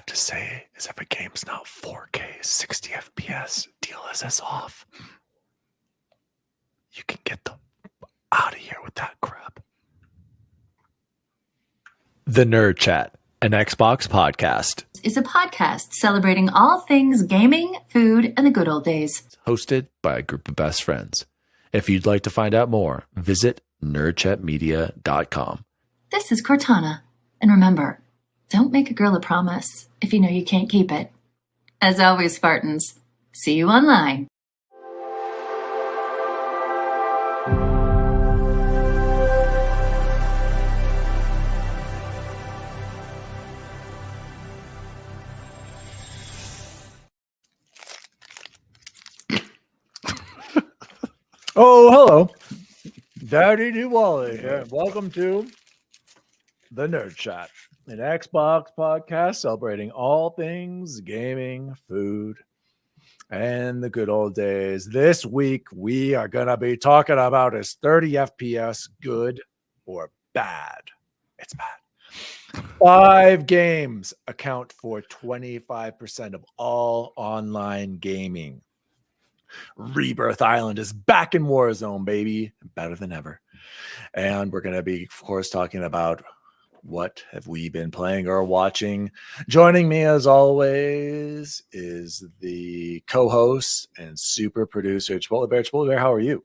have to say is if a game's not 4K, 60 FPS, DLSS off, you can get them out of here with that crap. The Nerd Chat, an Xbox podcast, is a podcast celebrating all things gaming, food, and the good old days. Hosted by a group of best friends. If you'd like to find out more, visit nerdchatmedia.com. This is Cortana. And remember, don't make a girl a promise if you know you can't keep it. As always, Spartans, see you online. Oh, hello. Daddy Diwali here. Welcome to The Nerd Chat, an Xbox podcast celebrating all things gaming, food, and the good old days. This week, we are going to be talking about is 30 FPS good or bad? It's bad. 5 games account for 25% of all online gaming. Rebirth Island is back in Warzone, baby. Better than ever. And we're going to be, of course, talking about what have we been playing or watching. Joining me, as always, is the co-host and super producer, Chipotle Bear. Chipotle Bear, how are you?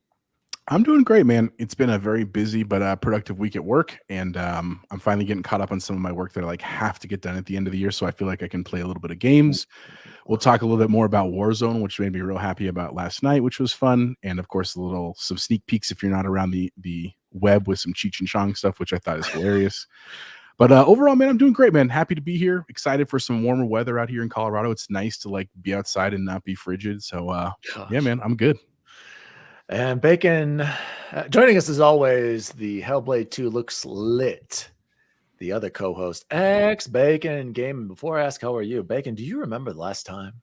I'm doing great, man. It's been a very busy but productive week at work, and I'm finally getting caught up on some of my work that I have to get done at the end of the year, so I feel like I can play a little bit of games. We'll talk a little bit more about Warzone, which made me real happy about last night, which was fun, and of course, some sneak peeks if you're not around the web with some Cheech and Chong stuff, which I thought is hilarious. But overall, man, I'm doing great, man. Happy to be here. Excited for some warmer weather out here in Colorado. It's nice to be outside and not be frigid. So yeah, man, I'm good. And Bacon, joining us as always, the Hellblade 2 looks lit. The other co-host, X Bacon Game. Before I ask how are you, Bacon, do you remember the last time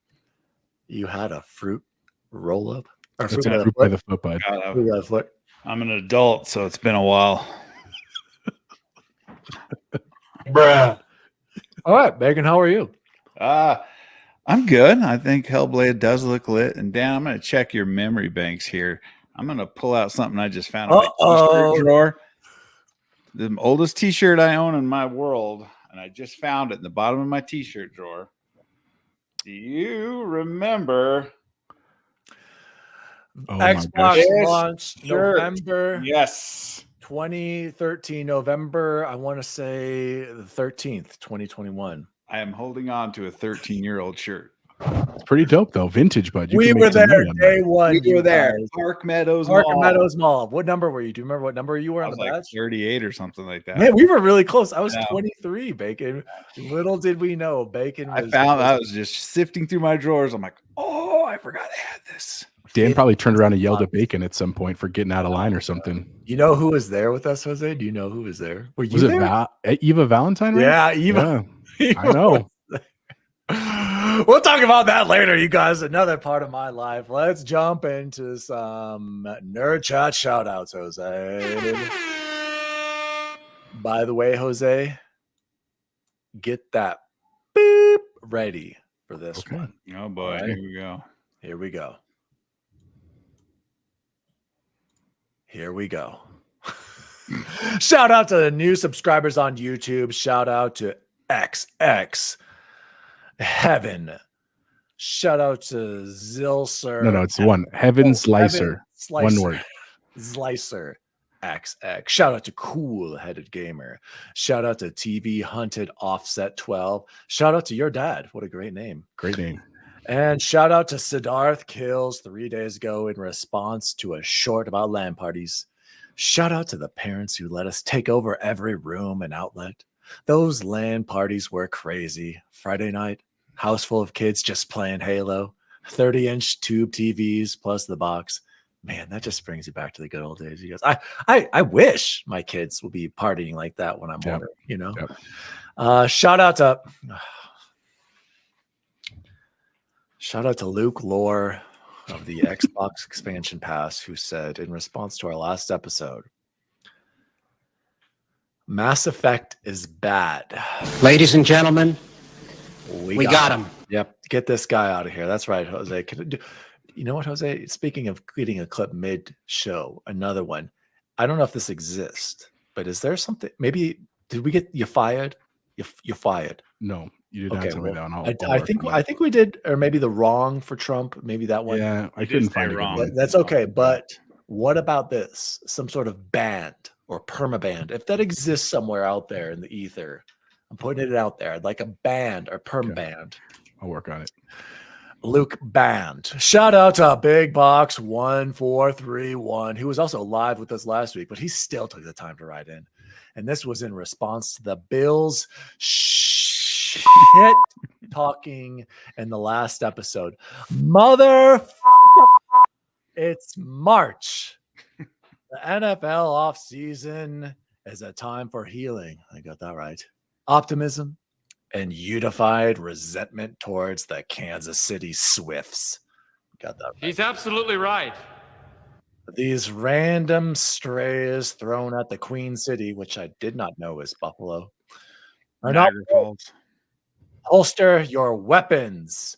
you had a fruit roll-up? Or fruit by the foot, bud. Fruit by the foot. I'm an adult, so it's been a while. Bruh. All right, Bacon, how are you? I'm good. I think Hellblade does look lit. And Dan, I'm going to check your memory banks here. I'm going to pull out something I just found in my t-shirt drawer. The oldest t-shirt I own in my world, and I just found it in the bottom of my t-shirt drawer. Do you remember? Xbox launched November. Yes. 2013, November, I want to say the 13th, 2021. I am holding on to a 13-year-old shirt. It's pretty dope, though. Vintage, bud. We were there day one. We were there. Park Meadows Mall. What number were you? Do you remember what number you were on the badge? 38 or something like that. Man, we were really close. I was 23, Bacon. Little did we know, Bacon was... I was just sifting through my drawers. I'm like, oh, I forgot I had this. Dan probably turned around and yelled at Bacon at some point for getting out of line or something. You know who was there with us, Jose? Do you know who was there? Were you was there? It Eva Valentine? Right? Yeah, Eva. Yeah, I know. We'll talk about that later, you guys. Another part of my life. Let's jump into some Nerd Chat shoutouts, Jose. By the way, Jose, get that beep ready for this one. Oh boy, right. Here we go. Here we go. Shout out to the new subscribers on YouTube. Shout out to XX Heaven. Shout out to Zilser. No, it's one. Heaven Slicer. One word. Slicer XX. Shout out to Cool Headed Gamer. Shout out to TV Hunted Offset 12. Shout out to your dad. What a great name. Great name. And shout out to Siddharth Kills 3 days ago in response to a short about LAN parties. Shout out to the parents who let us take over every room and outlet. Those LAN parties were crazy. Friday night, house full of kids just playing Halo, 30-inch tube TVs plus the box. Man, that just brings you back to the good old days, you guys. I wish my kids will be partying like that when I'm older, you know. Shout out to Luke Lore of the Xbox Expansion Pass, who said in response to our last episode, Mass Effect is bad. Ladies and gentlemen, We got him. Yep. Get this guy out of here. That's right, Jose. You know what, Jose? Speaking of getting a clip mid-show, another one. I don't know if this exists, but is there something? Maybe did we get you fired? You fired. No, you did not tell me that one. I think we did, or maybe the wrong for Trump. Maybe that one. Yeah, I couldn't find it. Wrong. That's okay. But what about this? Some sort of band or permaband, if that exists somewhere out there in the ether. I'm putting it out there, like a band or perm band. I'll work on it. Luke Band. Shout out to Big Box 1431, who was also live with us last week, but he still took the time to write in. And this was in response to the Bills shit talking in the last episode. It's March. The NFL offseason is a time for healing. I got that right. Optimism and unified resentment towards the Kansas City Swifts. Got that right. He's absolutely right. These random strays thrown at the Queen City, which I did not know is Buffalo, are not Falls. holster your weapons.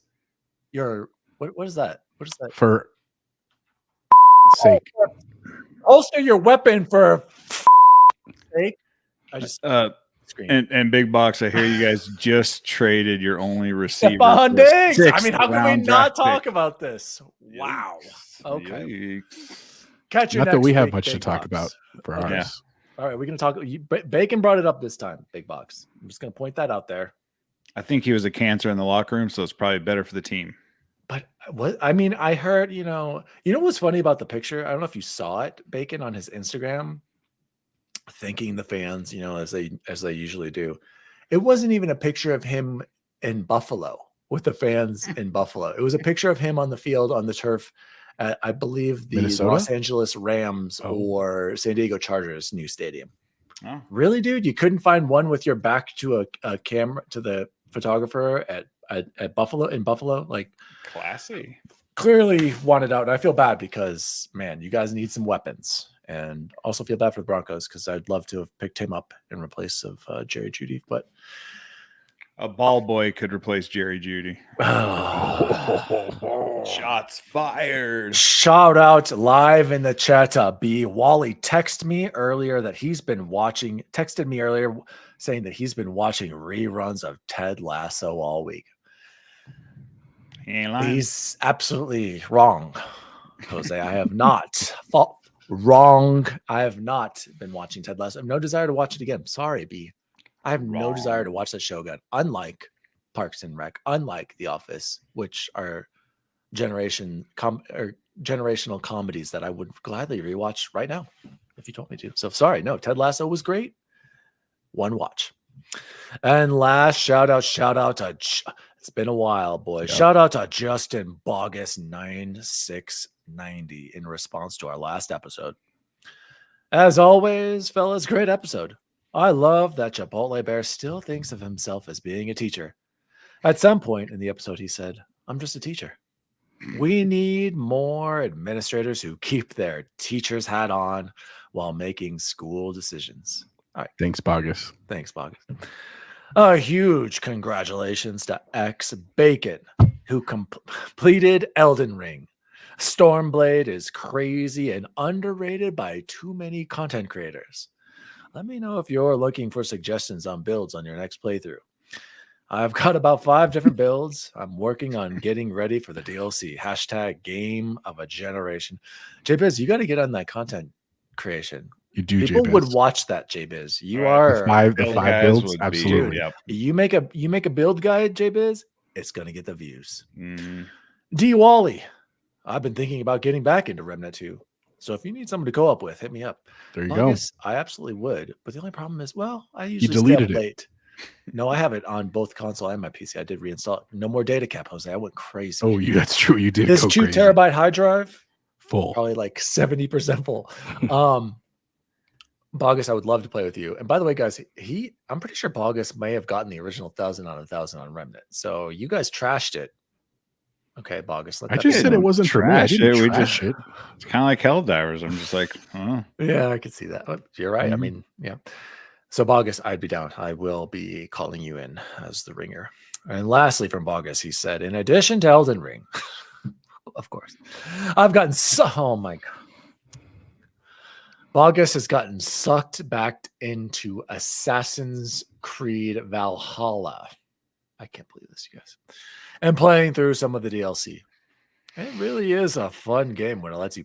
Your what is that? What is that? For sake. Holster your weapon for sake. I just and Big Box, I hear you guys just traded your only receiver. Stephon Diggs. I mean, how can we sixth-round not draft talk pick. about this? Wow. Okay. Yikes. Catch you Not next that we have week, much to Big talk Box. about for Okay. ours. All right, we're going to talk. Bacon brought it up this time, Big Box. I'm just going to point that out there. I think he was a cancer in the locker room, so it's probably better for the team. But what I mean, I heard, you know what's funny about the picture? I don't know if you saw it, Bacon, on his Instagram, thanking the fans, as they usually do. It wasn't even a picture of him in Buffalo with the fans in Buffalo. It was a picture of him on the field, on the turf at, I believe, the Minnesota? Los Angeles Rams or San Diego Chargers new stadium. Oh. Really, dude? You couldn't find one with your back to a camera, to the photographer at Buffalo, in Buffalo? Like, Classy. clearly wanted out. And I feel bad because, man, you guys need some weapons. And also feel bad for the Broncos because I'd love to have picked him up in replace of Jerry Jeudy. But A ball boy could replace Jerry Jeudy. Shots fired. shout out live in the chat. B. Wally texted me earlier saying that he's been watching reruns of Ted Lasso all week. He ain't lying. He's absolutely wrong, Jose. I have not. Wrong. I have not been watching Ted Lasso. I have no desire to watch it again. Sorry, B. I have no desire to watch that show again. Unlike Parks and Rec, unlike The Office, which are generational comedies that I would gladly rewatch right now if you told me to. So sorry, no. Ted Lasso was great. One watch. And last shout out to it's been a while, boys. Yep. Shout out to Justin Bogus 9690 in response to our last episode. As always, fellas, great episode. I love that Chipotle Bear still thinks of himself as being a teacher. At some point in the episode, he said, "I'm just a teacher." We need more administrators who keep their teacher's hat on while making school decisions. All right. Thanks, Bogus. Thanks, Bogus. A huge congratulations to X Bacon, who completed Elden Ring. Stormblade is crazy and underrated by too many content creators. Let me know if you're looking for suggestions on builds on your next playthrough. I've got about 5 different builds. I'm working on getting ready for the DLC. # game of a generation. J-Biz, you got to get on that content creation. You do, People J-Biz. would watch that, J-Biz. You Right. are The five Build builds, guys would be- absolutely. Yep. you make a build guide, J-Biz, it's gonna get the views. Mhm. D Wally, I've been thinking about getting back into Remnant 2. So if you need someone to go up with, hit me up. There you August, I absolutely would. But the only problem is, I usually deleted stay it. up late. No, I have it on both console and my PC. I did reinstall it. No more data cap, Jose. I went crazy. go. Oh, that's true. You did. This go 2 crazy. terabyte hard drive, full. probably like 70% full. Bogus, I would love to play with you. And by the way, guys, I'm pretty sure Bogus may have gotten the original 1,000 on 1,000 on Remnant. So you guys trashed it. Okay, Bogus. I just said it wasn't for me. I Trash didn't it. We trash it. It's kind of like Helldivers. I'm just like, oh. Yeah, I could see that. You're right. I Mhm. mean, yeah. So Bogus, I'd be down. I will be calling you in as the ringer. And lastly, from Bogus, he said, in addition to Elden Ring, of course, I've gotten oh my God. Bogus has gotten sucked back into Assassin's Creed Valhalla. I can't believe this, you guys. And playing through some of the DLC. It really is a fun game when it lets you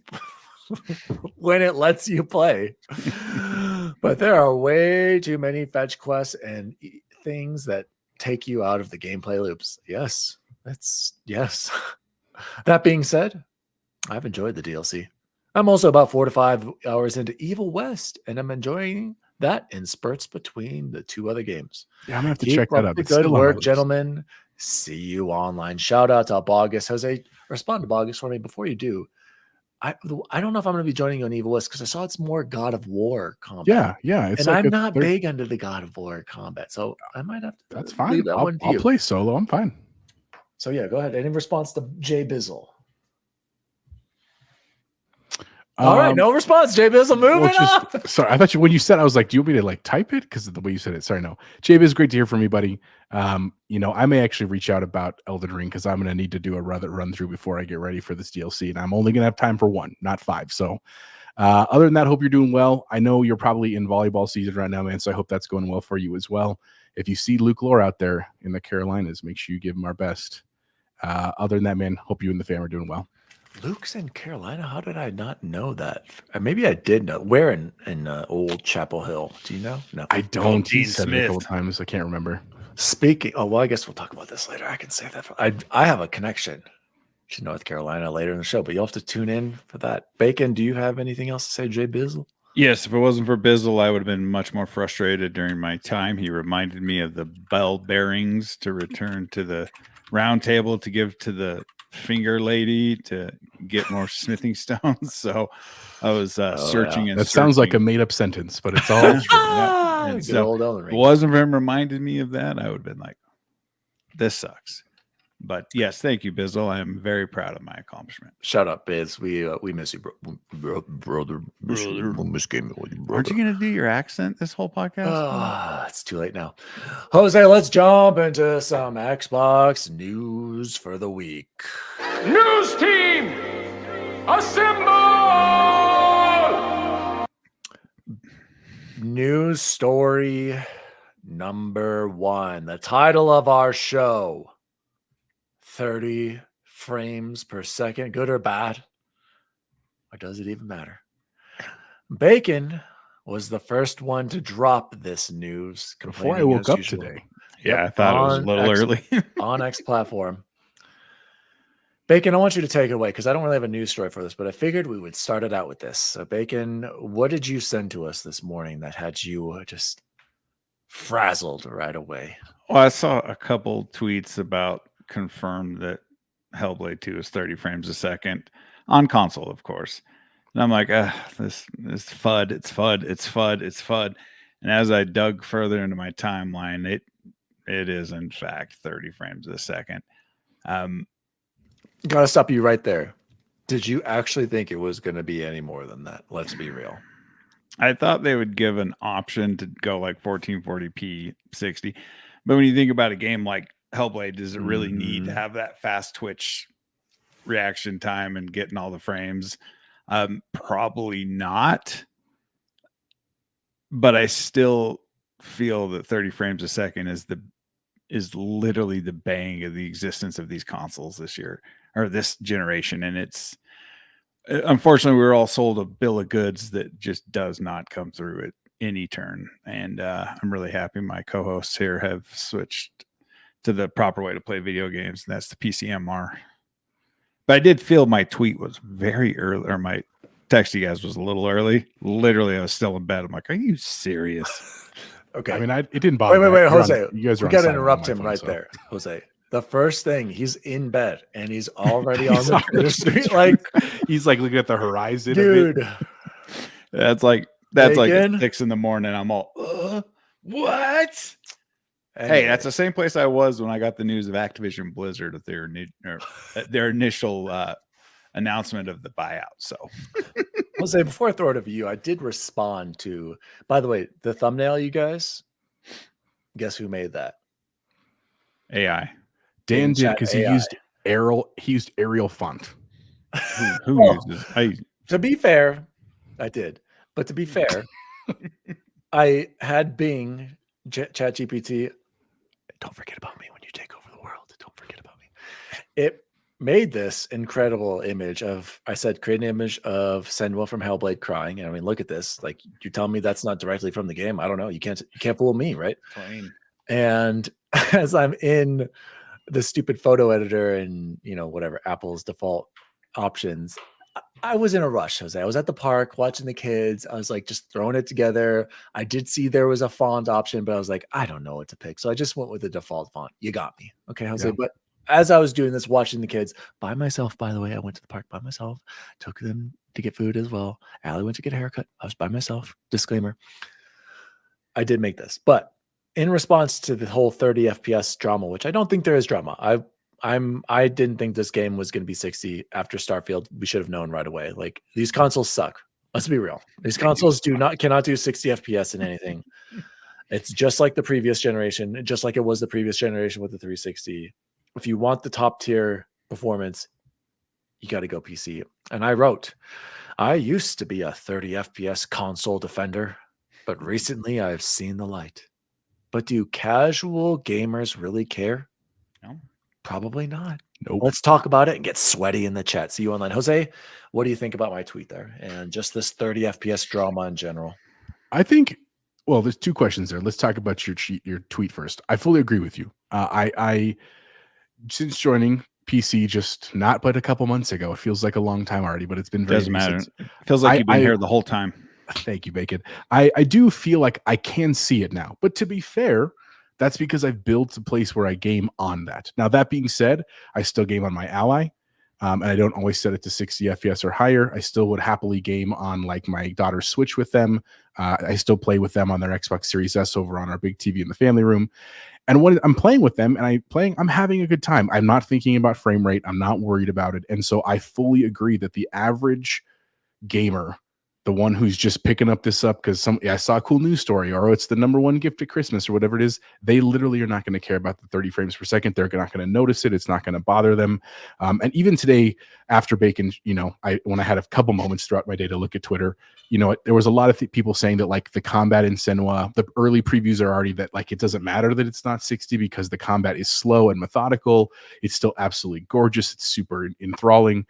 play. But there are way too many fetch quests and things that take you out of the gameplay loops. Yes. Yes. That being said, I've enjoyed the DLC. I'm also about 4 to 5 hours into Evil West, and I'm enjoying that in spurts between the two other games. Yeah, I'm gonna have to Keep check that up out. the It's good still on my work, list. gentlemen. See you online. Shout out to Bogus. Jose, respond to Bogus for me before you do. I don't know if I'm going to be joining you on Evil West because I saw it's more God of War combat. Yeah. It's And like I'm not big into the God of War combat, so I might have to. That's leave fine. that one to I'll you. play solo. I'm fine. So yeah, go ahead. Any response to Jay Bizzle? All right, no response, Jay Bizzle. Moving on. Sorry, I thought when you said, I was like, do you want me to like type it? Because of the way you said it. Sorry, no. Jay Biz, great to hear from you, buddy. I may actually reach out about Elden Ring because I'm going to need to do a run through before I get ready for this DLC, and I'm only going to have time for 1, not 5. So, other than that, hope you're doing well. I know you're probably in volleyball season right now, man. So I hope that's going well for you as well. If you see Luke Lore out there in the Carolinas, make sure you give him our best. Other than that, man, hope you and the fam are doing well. Luke's in Carolina. How did I not know that? Maybe I did know. Where in Old Chapel Hill? Do you know? No, I don't. Gene He said it a couple Smith. times. I can't remember. Speaking. Oh well, I guess we'll talk about this later. I can save that. I have a connection to North Carolina later in the show, but you'll have to tune in for that. Bacon, do you have anything else to say, Jay Bizzle? Yes, if it wasn't for Bizzle, I would have been much more frustrated during my time. He reminded me of the bell bearings to return to the round table to give to the finger lady to get more smithing stones. So I was searching and that sounds like a searching. made-up sentence, but it's all true. Yeah. And Good so old Elden if Ring. it wasn't for him reminding me of that, I would have been like, this sucks. But yes, thank you, Bizzle. I am very proud of my accomplishment. Shout out, Biz. We miss you, brother. Miss gaming with you, brother. Aren't you going to do your accent this whole podcast? It's too late now. Jose, let's jump into some Xbox news for the week. News team, assemble! News story number 1. The title of our show, 30 frames per second, good or bad? Or does it even matter? Bacon was the first one to drop this news. Before I complaining woke as up usual. today. Yeah, I thought it was a On little X- early. on X platform. Bacon, I want you to take it away because I don't really have a news story for this, but I figured we would start it out with this. So, Bacon, what did you send to us this morning that had you just frazzled right away? Well, I saw a couple tweets about confirmed that Hellblade 2 is 30 frames a second on console, of course. And I'm like, this FUD, it's FUD. And as I dug further into my timeline, it is in fact 30 frames a second. Gotta stop you right there. Did you actually think it was going to be any more than that? Let's be real. I thought they would give an option to go like 1440p 60. But when you think about a game like Hellblade, does it really need to have that fast twitch reaction time and getting all the frames? Probably not. But I still feel that 30 frames a second is literally the bang of the existence of these consoles this year or this generation. And it's unfortunately we're all sold a bill of goods that just does not come through at any turn. And I'm really happy my co-hosts here have switched to the proper way to play video games, and that's the PCMR. But I did feel my tweet was very early, or my text to you guys was a little early. Literally, I was still in bed. I'm like, are you serious? Okay. I mean, it didn't bother me. Wait, You're Jose. you guys are We on got to silent on interrupt my him phone, right so. there, Jose. The first thing, he's in bed and he's already on He's the already street. Like, he's like looking at the horizon. dude. Of it. That's like at Bacon? 6 in the morning. I'm all, what? Anyway, Hey, that's the same place I was when I got the news of Activision Blizzard at their initial announcement of the buyout. So, Jose, before I throw it over you, I did respond to, by the way, the thumbnail, you guys, guess who made that? AI. Dan In did chat because he AI. used Arial font. Who Oh. uses? To be fair, I did. But to be fair, I had Bing, ChatGPT. Don't forget about me when you take over the world. Don't forget about me. It made this incredible image of, I said, create an image of Senua from Hellblade crying. And I mean, look at this. Like, you tell me that's not directly from the game. I don't know. You can't fool me, right? Plain. And as I'm in the stupid photo editor and, you know, whatever, Apple's default options, I was in a rush, Jose. I was at the park watching the kids. I was like just throwing it together. I did see there was a font option, but I was like, I don't know what to pick. So I just went with the default font. You got me. Okay, Jose. Yeah. But as I was doing this, watching the kids by myself, by the way, I went to the park by myself, took them to get food as well. Allie went to get a haircut. I was by myself. Disclaimer. I did make this. But in response to the whole 30 FPS drama, which I don't think there is drama. I didn't think this game was going to be 60 after Starfield. We should have known right away. Like, these consoles suck. Let's be real. These consoles cannot do 60 FPS in anything. It's just like the previous generation, just like it was the previous generation with the 360. If you want the top tier performance, you got to go PC. And I wrote, I used to be a 30 FPS console defender, but recently I've seen the light. But do casual gamers really care? No. Probably not. Nope. Let's talk about it and get sweaty in the chat. See you online. Jose, what do you think about my tweet there and just this 30 FPS drama in general? I think, well, there's two questions there. Let's talk about your tweet first. I fully agree with you. I since joining PC just not but a couple months ago, it feels like a long time already, but it's been very Doesn't matter. since. It feels like you've been here the whole time. Thank you, Bacon. I do feel like I can see it now. But to be fair, that's because I've built a place where I game on that. Now, that being said, I still game on my Ally, and I don't always set it to 60 FPS or higher. I still would happily game on like my daughter's Switch with them. I still play with them on their Xbox Series S over on our big TV in the family room. And when I'm playing with them and I'm having a good time. I'm not thinking about frame rate. I'm not worried about it. And so I fully agree that the average gamer, the one who's just picking this up because I saw a cool news story, or it's the #1 gift at Christmas or whatever it is, they literally are not going to care about the 30 frames per second. They're not going to notice it. It's not going to bother them. And even today, after Bacon, when I had a couple moments throughout my day to look at Twitter, there was a lot of people saying that like the combat in Senua, the early previews are already that like it doesn't matter that it's not 60 because the combat is slow and methodical. It's still absolutely gorgeous. It's super enthralling.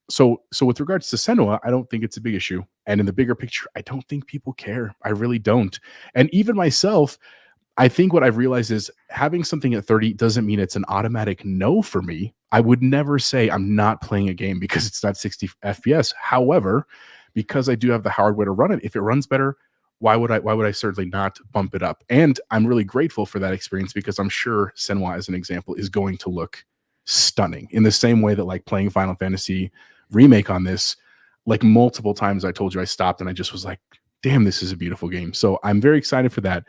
So with regards to Senua, I don't think it's a big issue. And in the bigger picture, I don't think people care. I really don't. And even myself, I think what I've realized is having something at 30 doesn't mean it's an automatic no for me. I would never say I'm not playing a game because it's not 60 FPS. However, because I do have the hardware to run it, if it runs better, why would I certainly not bump it up? And I'm really grateful for that experience because I'm sure Senua, as an example, is going to look stunning in the same way that like playing Final Fantasy Remake on this, like multiple times I told you I stopped and I just was like, damn, this is a beautiful game. So I'm very excited for that.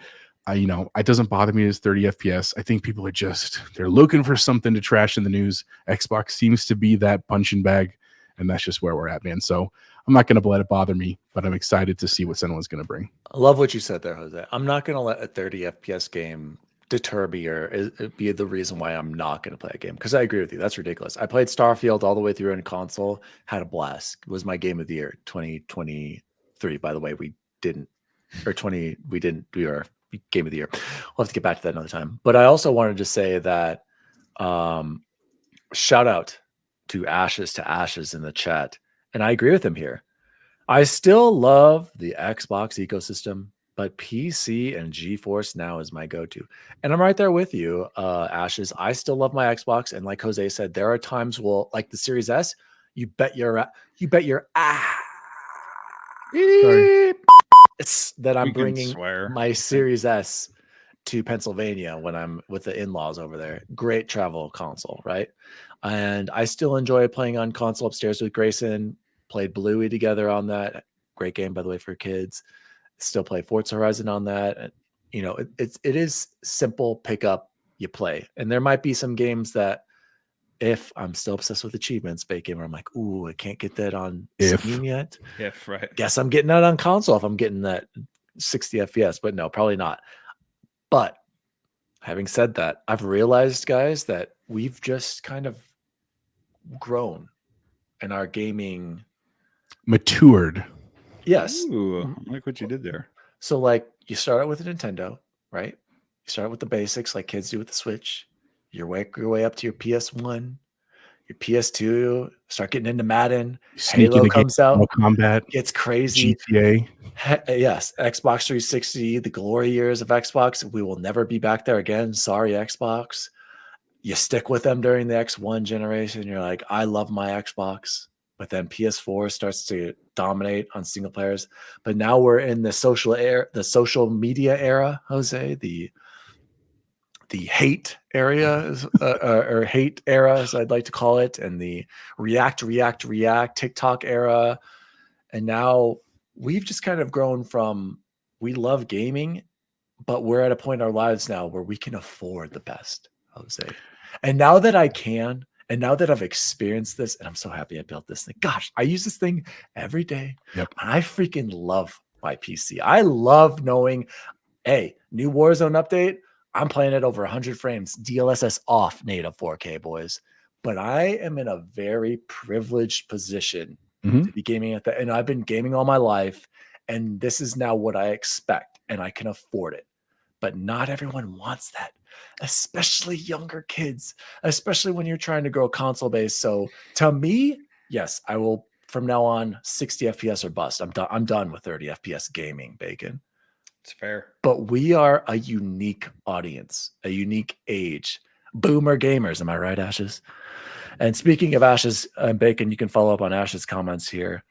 It doesn't bother me as 30 FPS. I think people are they're looking for something to trash in the news. Xbox seems to be that punching bag, and that's just where we're at, man. So I'm not going to let it bother me, but I'm excited to see what Senua's going to bring. I love what you said there, Jose. I'm not going to let a 30 FPS game deter me or be the reason why I'm not going to play a game, because I agree with you. That's ridiculous. I played Starfield all the way through in console, had a blast. It was my game of the year 2023. By the way, we didn't do our game of the year. We'll have to get back to that another time. But I also wanted to say that shout out to Ashes in the chat, and I agree with him here. I still love the Xbox ecosystem, but PC and GeForce Now is my go-to. And I'm right there with you, Ashes. I still love my Xbox. And like Jose said, there are times like the Series S, you bet your it's that I'm bringing my Series S to Pennsylvania when I'm with the in-laws over there. Great travel console, right? And I still enjoy playing on console upstairs with Grayson. Played Bluey together on that. Great game, by the way, for kids. Still play Forza Horizon on that. And, it is simple pick up, you play. And there might be some games that if I'm still obsessed with achievements, Bacon, where I'm like, ooh, I can't get that on Steam yet. If, right. Guess I'm getting that on console if I'm getting that 60 FPS, but no, probably not. But Having said that, I've realized, guys, that we've just kind of grown in our gaming. Matured. Yes. Ooh, I like what you did there. So, like, you start out with a Nintendo, right? You start with the basics, like kids do with the Switch. You work your way up to your PS1, your PS2. Start getting into Madden. Sneak Halo into comes out, Combat, gets crazy. GTA. Yes, Xbox 360, the glory years of Xbox. We will never be back there again. Sorry, Xbox. You stick with them during the X1 generation. You're like, I love my Xbox. But then PS4 starts to dominate on single players. But now we're in the social media era, Jose, the hate area or hate era, as I'd like to call it, and the react TikTok era. And now we've just kind of grown from, we love gaming, but we're at a point in our lives now where we can afford the best, Jose. And now that I can, and now that I've experienced this, and I'm so happy I built this thing. Gosh, I use this thing every day. Yep. And I freaking love my PC. I love knowing, hey, new Warzone update. I'm playing it over 100 frames, DLSS off, native 4K, boys. But I am in a very privileged position to be gaming at that. And I've been gaming all my life. And this is now what I expect. And I can afford it. But not everyone wants that, especially younger kids, especially when you're trying to grow console base. So to me, yes, I will from now on 60 FPS or bust. I'm done with 30 FPS gaming, Bacon. It's fair. But we are a unique audience, a unique age. Boomer gamers. Am I right, Ashes? And speaking of Ashes and Bacon, you can follow up on Ash's comments here.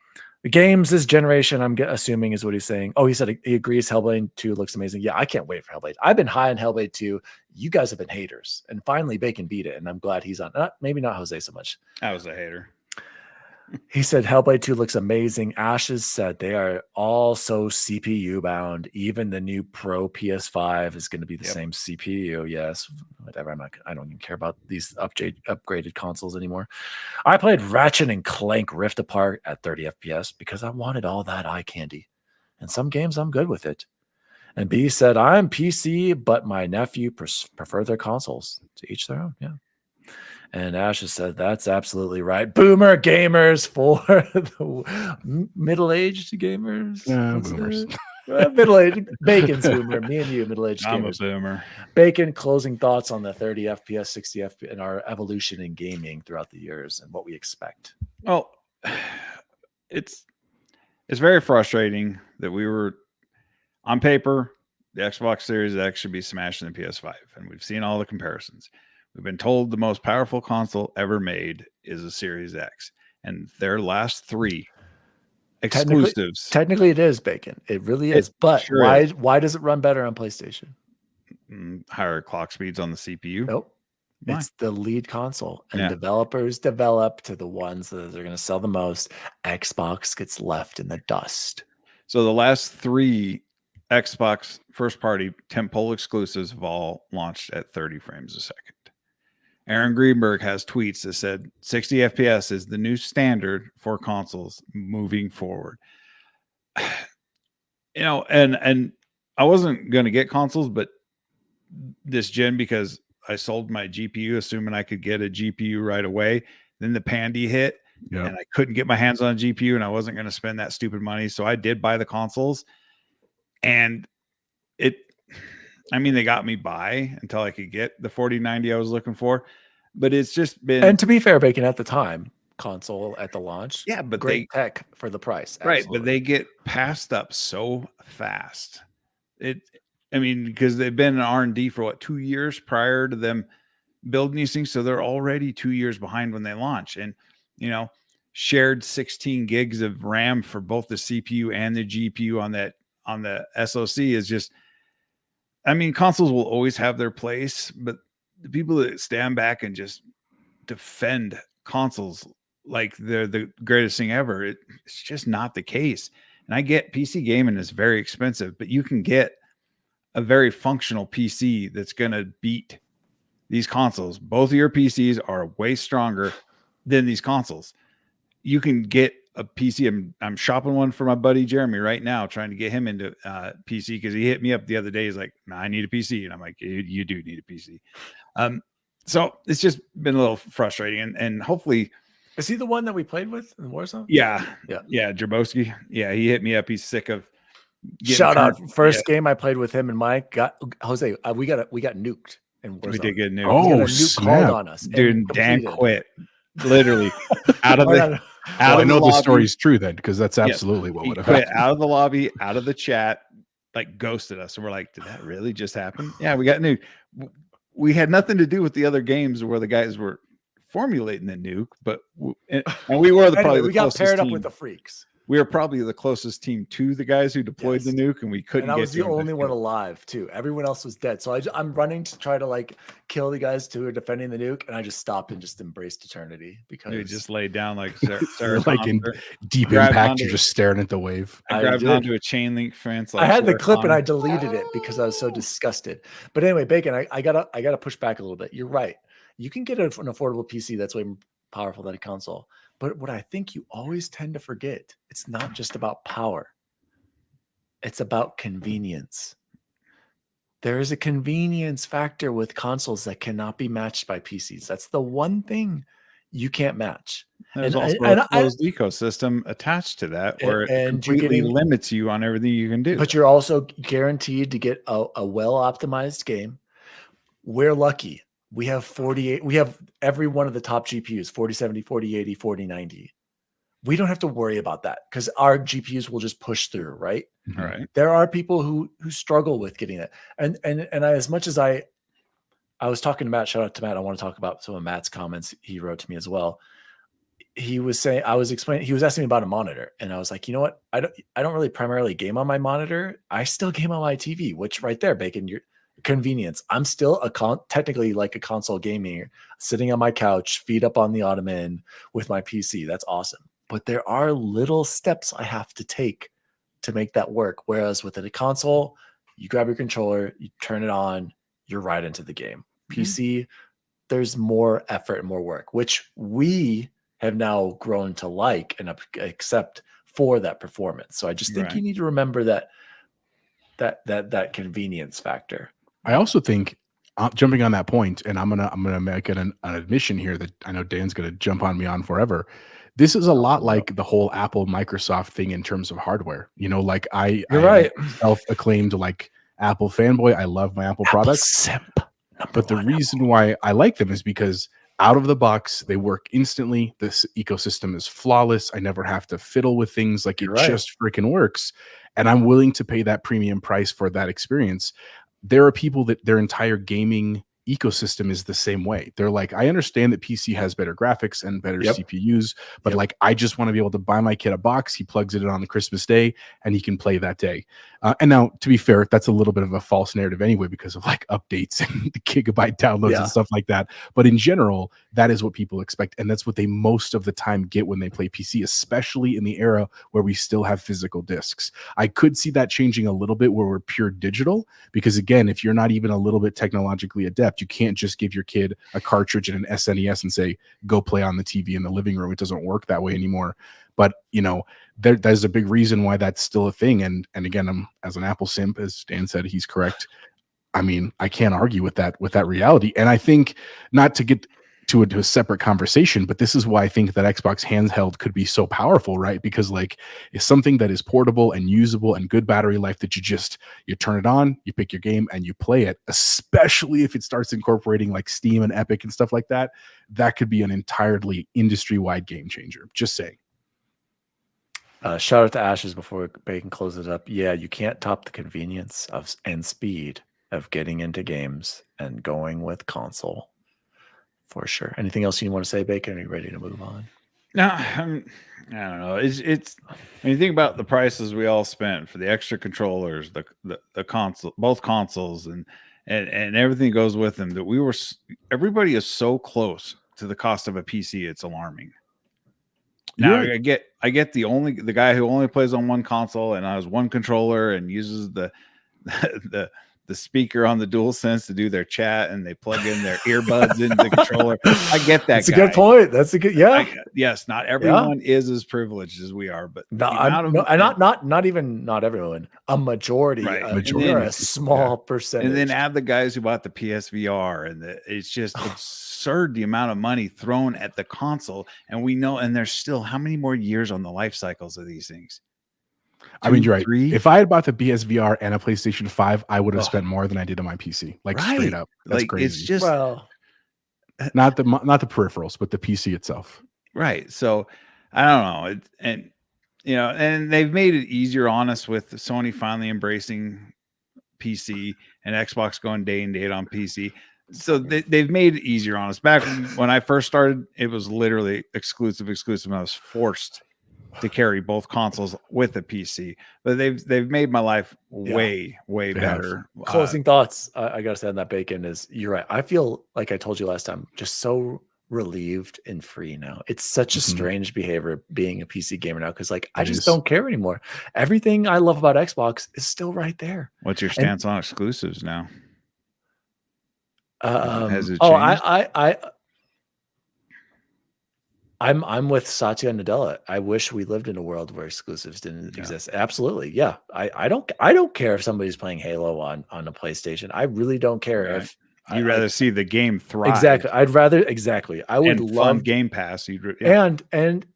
The games this generation, I'm assuming, is what he's saying. Oh, he said he agrees Hellblade 2 looks amazing. Yeah, I can't wait for Hellblade. I've been high on Hellblade 2. You guys have been haters. And finally, Bacon beat it. And I'm glad he's on. Maybe not Jose so much. I was a hater. He said Hellblade 2 looks amazing. Ashes said they are all so CPU bound. Even the new Pro PS5 is going to be the same CPU. Yes, whatever. I don't even care about these upgraded consoles anymore. I played Ratchet and Clank Rift Apart at 30 FPS because I wanted all that eye candy. And some games I'm good with it. And B said I'm PC, but my nephew prefer their consoles. To each their own. Yeah. And Ash has said that's absolutely right. Boomer gamers for the middle-aged gamers. Boomers. Middle-aged. Bacon's boomer. Me and you, middle-aged gamers. I'm a boomer. Bacon, closing thoughts on the 30 FPS, 60 FPS, and our evolution in gaming throughout the years and what we expect. Well, it's very frustrating that we were on paper, the Xbox Series X should be smashing the PS5, and we've seen all the comparisons. We've been told the most powerful console ever made is a Series X, and their last three exclusives. Technically, it is, Bacon. It really is. But sure why does it run better on PlayStation? Higher clock speeds on the CPU. Nope. Why? It's the lead console, and developers develop to the ones that they're going to sell the most. Xbox gets left in the dust. So the last three Xbox first-party tentpole exclusives have all launched at 30 frames a second. Aaron Greenberg has tweets that said 60 FPS is the new standard for consoles moving forward. You know, and I wasn't going to get consoles, but this gen, because I sold my GPU assuming I could get a GPU right away. Then the pandy hit and I couldn't get my hands on a GPU and I wasn't going to spend that stupid money. So I did buy the consoles, and they got me by until I could get the 4090 I was looking for. But it's just been. And to be fair, Bacon, at the time, console at the launch. Yeah, but great tech for the price. Absolutely. Right. But they get passed up so fast. Because they've been in R&D for 2 years prior to them building these things. So they're already 2 years behind when they launch. And, shared 16 gigs of RAM for both the CPU and the GPU on the SoC is just, consoles will always have their place, but the people that stand back and just defend consoles like they're the greatest thing ever, it's just not the case. And I get PC gaming is very expensive, but you can get a very functional PC that's going to beat these consoles. Both of your PCs are way stronger than these consoles. You can get a PC. I'm shopping one for my buddy Jeremy right now, trying to get him into PC because he hit me up the other day. He's like, "Nah, I need a PC," and I'm like, "You do need a PC." So it's just been a little frustrating, and hopefully, is he the one that we played with in Warzone? yeah, Jabowski. Yeah, he hit me up. He's sick of. Shout out! First game I played with him and Mike got Jose. We got nuked. We did get nuked. Oh, nuke called on us, dude! Dan quit. Literally out of the. I know the story's true then, because that's absolutely what would have happened. Out of the lobby, out of the chat, like ghosted us. And we're like, did that really just happen? Yeah, we got nuked. We had nothing to do with the other games where the guys were formulating the nuke, but and we were probably we got paired up with the freaks. We were probably the closest team to the guys who deployed the nuke, and we couldn't. And I was the only one alive too. Everyone else was dead. So I'm running to try to like kill the guys who are defending the nuke, and I just stopped and just embraced eternity because you just laid down like like in Deep Impact. You're just staring at the wave. I grabbed onto a chain link fence. Like I had the clip and I deleted it because I was so disgusted. But anyway, Bacon, I gotta push back a little bit. You're right. You can get an affordable PC that's way more powerful than a console. But what I think you always tend to forget, it's not just about power. It's about convenience. There is a convenience factor with consoles that cannot be matched by PCs. That's the one thing you can't match. There's also a closed ecosystem attached to that where it completely limits you on everything you can do. But you're also guaranteed to get a well-optimized game. We're lucky. We have 48. We have every one of the top GPUs, 4070, 4080, 4090. We don't have to worry about that because our GPUs will just push through, right? All right. There are people who struggle with getting that. And as much as I was talking to Matt, shout out to Matt. I want to talk about some of Matt's comments he wrote to me as well. He was saying, he was asking me about a monitor, and I was like, you know what? I don't really primarily game on my monitor. I still game on my TV, which right there, Bacon, you're convenience. I'm still technically like a console gamer, sitting on my couch, feet up on the ottoman with my PC. That's awesome. But there are little steps I have to take to make that work. Whereas with a console, you grab your controller, you turn it on, you're right into the game. PC, there's more effort and more work, which we have now grown to like and accept for that performance. So I just think you need to remember that convenience factor. I also think, jumping on that point, and I'm gonna make an admission here that I know Dan's gonna jump on me on forever. This is a lot like the whole Apple Microsoft thing in terms of hardware. You know, like I'm self-acclaimed like Apple fanboy. I love my Apple products. Simp. But the reason why I like them is because out of the box, they work instantly. This ecosystem is flawless. I never have to fiddle with things. Like it just freaking works. And I'm willing to pay that premium price for that experience. There are people that their entire gaming ecosystem is the same way. They're like, I understand that PC has better graphics and better CPUs, but like, I just want to be able to buy my kid a box. He plugs it in on the Christmas day and he can play that day. And now, to be fair, that's a little bit of a false narrative anyway, because of like updates and the gigabyte downloads and stuff like that. But in general, that is what people expect. And that's what they most of the time get when they play PC, especially in the era where we still have physical discs. I could see that changing a little bit where we're pure digital, because again, if you're not even a little bit technologically adept, you can't just give your kid a cartridge and an SNES and say, go play on the TV in the living room. It doesn't work that way anymore. But, you know, there's a big reason why that's still a thing. And again, I'm, as an Apple simp, as Dan said, he's correct. I mean, I can't argue with that reality. And I think, not to get to a separate conversation, but this is why I think that Xbox handheld could be so powerful, right? Because like, it's something that is portable and usable and good battery life that you turn it on, you pick your game and you play it, especially if it starts incorporating like Steam and Epic and stuff like that. That could be an entirely industry-wide game changer. Just saying. Shout out to Ashes before Bacon closes it up. Yeah, you can't top the convenience and speed of getting into games and going with console. For sure. Anything else you want to say, Bacon? Are you ready to move on? No, I don't know. It's when you think about the prices we all spent for the extra controllers, the console, both consoles, and everything goes with them. That everybody is so close to the cost of a PC. It's alarming. Now I get the guy who only plays on one console and has one controller and uses the the speaker on the DualSense to do their chat, and they plug in their earbuds into the controller. I get that. That's guy. a good point. That's a good, yeah. Yes, not everyone is as privileged as we are, but No, not everyone. A majority. Right. Majority. Are a small percentage. And then add the guys who bought the PSVR, and it's just absurd the amount of money thrown at the console. And we know, and there's still how many more years on the life cycles of these things? I mean, you're right. 3? If I had bought the PSVR and a PlayStation 5, I would have spent more than I did on my PC. Like straight up. That's crazy. It's just not the peripherals, but the PC itself. Right. So I don't know. And they've made it easier on us with Sony finally embracing PC and Xbox going day and date on PC. So they've made it easier on us. Back when I first started, it was literally exclusive. And I was forced to carry both consoles with a PC, but they've made my life way better. Closing thoughts. I gotta say on that, Bacon, is you're right. I feel like I told you last time, just so relieved and free now. It's such a strange behavior being a PC gamer now, because like I just don't care anymore. Everything I love about Xbox is still right there. What's your stance on exclusives now? Has it changed? I'm with Satya and Nadella. I wish we lived in a world where exclusives didn't exist. Absolutely. Yeah. I don't care if somebody's playing Halo on a PlayStation. I really don't care if you'd rather see the game thrive. Exactly. I would love Game Pass. And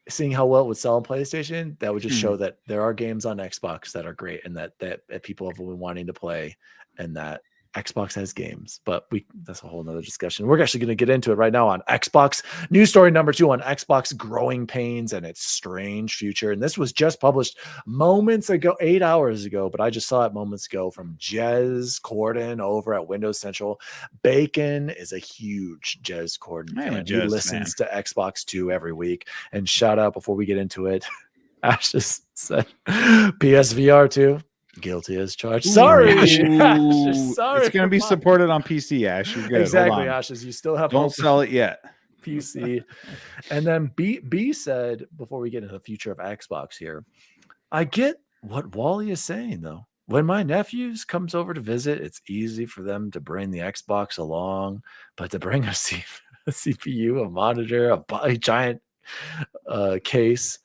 seeing how well it would sell on PlayStation, that would just show that there are games on Xbox that are great and that people have been wanting to play, and that Xbox has games. But that's a whole nother discussion. We're actually going to get into it right now on Xbox. News story number 2 on Xbox growing pains and its strange future. And this was just published moments ago, 8 hours ago, but I just saw it moments ago from Jez Corden over at Windows Central. Bacon is a huge Jez Corden fan. He listens to Xbox 2 every week. And shout out before we get into it, Ash just said PSVR 2. Guilty as charged. Sorry, Ash. Sorry. It's going to be supported on PC, Ash. You're good. Exactly, Ash. You still have. Don't sell it yet. PC. And then B said, before we get into the future of Xbox here, I get what Wally is saying though. When my nephews comes over to visit, it's easy for them to bring the Xbox along, but to bring a CPU, a monitor, a giant case,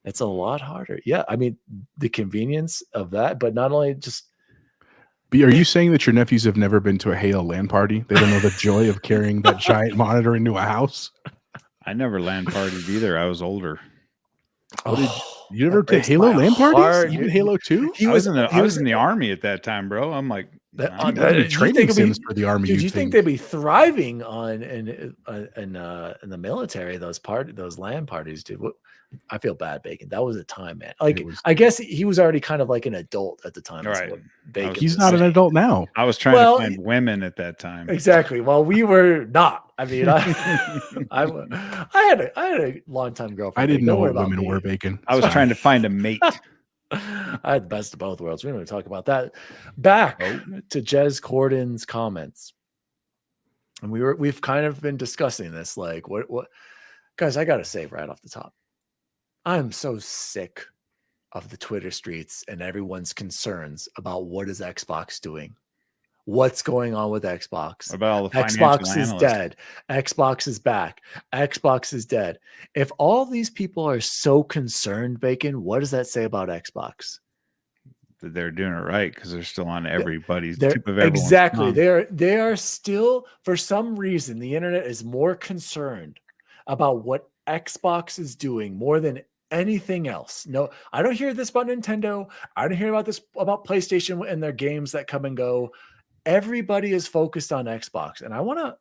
it's a lot harder. Yeah, I mean, the convenience of that, but not only just... Are you saying that your nephews have never been to a Halo LAN party? They don't know the joy of carrying that giant monitor into a house? I never LAN partied either. I was older. You never did Halo LAN parties? You did Halo 2? I was in the army at that time, bro. I'm like... training sims for the army. Dude, you think they'd be thriving on in the military? Those LAN parties, dude. I feel bad, Bacon. That was a time, man. Like, I guess he was already kind of like an adult at the time. Right. He's not an adult now. I was trying to find women at that time. Exactly. Well, we were not. I mean, I had a long time girlfriend. I didn't know what women were, Bacon. I was trying to find a mate. I had the best of both worlds. We don't want to talk about that. Back to Jez Corden's comments. And we've kind of been discussing this. Like, what guys, I gotta say right off the top, I'm so sick of the Twitter streets and everyone's concerns about what is Xbox doing. What's going on with Xbox? What about all the Xbox is dead. Xbox is back. Xbox is dead. If all these people are so concerned, Bacon, what does that say about Xbox? They're doing it right because they're still on everybody's tip of everyone's tongue. They are still, for some reason, the internet is more concerned about what Xbox is doing more than anything else. No, I don't hear this about Nintendo. I don't hear about this about PlayStation and their games that come and go. Everybody is focused on Xbox, and I want to.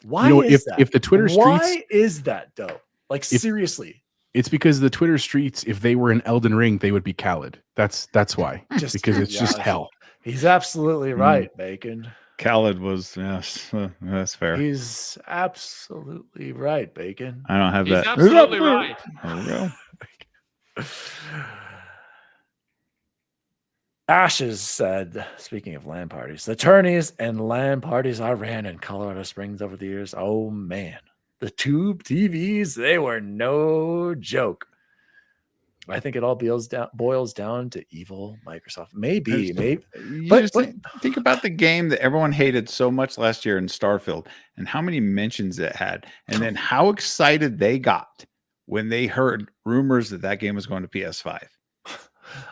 Why is that? If the Twitter streets, why is that though? Like seriously, it's because the Twitter streets. If they were in Elden Ring, they would be Khaled. That's why. Because it's just hell. He's absolutely right, Bacon. Khaled was that's fair. He's absolutely right, Bacon. I don't have that. Absolutely right. There we go. Ashes said, speaking of LAN parties, the tourneys and LAN parties I ran in Colorado Springs over the years, oh man, the tube TVs, they were no joke. I think it all boils down to evil Microsoft. Maybe. You But- just think about the game that everyone hated so much last year in Starfield and how many mentions it had, and then how excited they got when they heard rumors that game was going to PS5.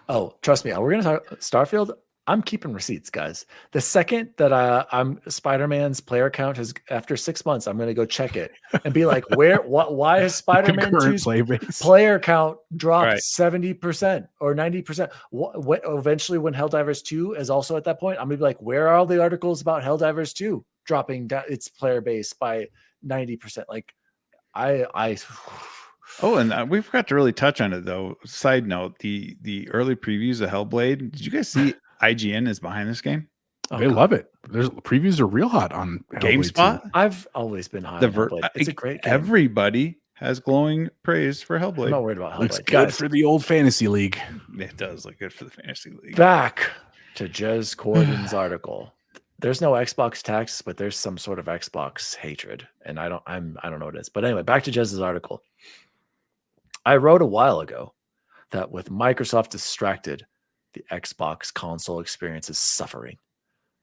Oh, trust me, we're gonna talk Starfield. I'm keeping receipts, guys. The second that I'm Spider-Man's player count has after 6 months, I'm gonna go check it and be like, why has Spider-Man Concurrent 2's play base. player count dropped Right. 70% or 90%? What eventually when Helldivers 2 is also at that point, I'm gonna be like, where are all the articles about Helldivers 2 dropping down its player base by 90%? Like I Oh, and we forgot to really touch on it though. Side note: the early previews of Hellblade. Did you guys see IGN is behind this game? They love it. There's previews are real hot on Hellblade GameSpot. 2. I've always been high on Hellblade. It's a great game. Everybody has glowing praise for I'm not Hellblade. worried about Looks Hellblade. good Guys, for the old fantasy league. It does look good for the fantasy league. back to Jez Corden's article. There's no Xbox tax, but there's some sort of Xbox hatred, and I don't know what it is. But anyway, back to Jez's article. I wrote a while ago that with Microsoft distracted, the Xbox console experience is suffering.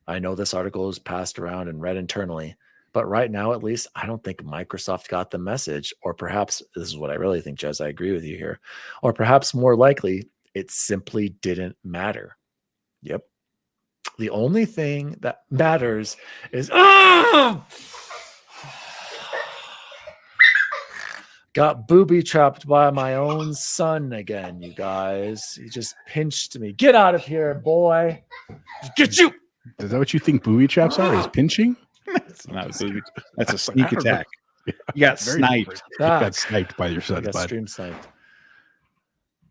I know this article is passed around and read internally, but right now, at least, I don't think Microsoft got the message, or perhaps this is what I really think, Jez. I agree with you here, or perhaps more likely, it simply didn't matter. Yep. The only thing that matters is got booby trapped by my own son again, you guys. He just pinched me. Get out of here, boy. Get you. Is that what you think booby traps are? Is pinching? That's not a booby. That's a sneak I don't know. attack. You got Very sniped. different. You got sniped by your I son, got bud. stream sniped.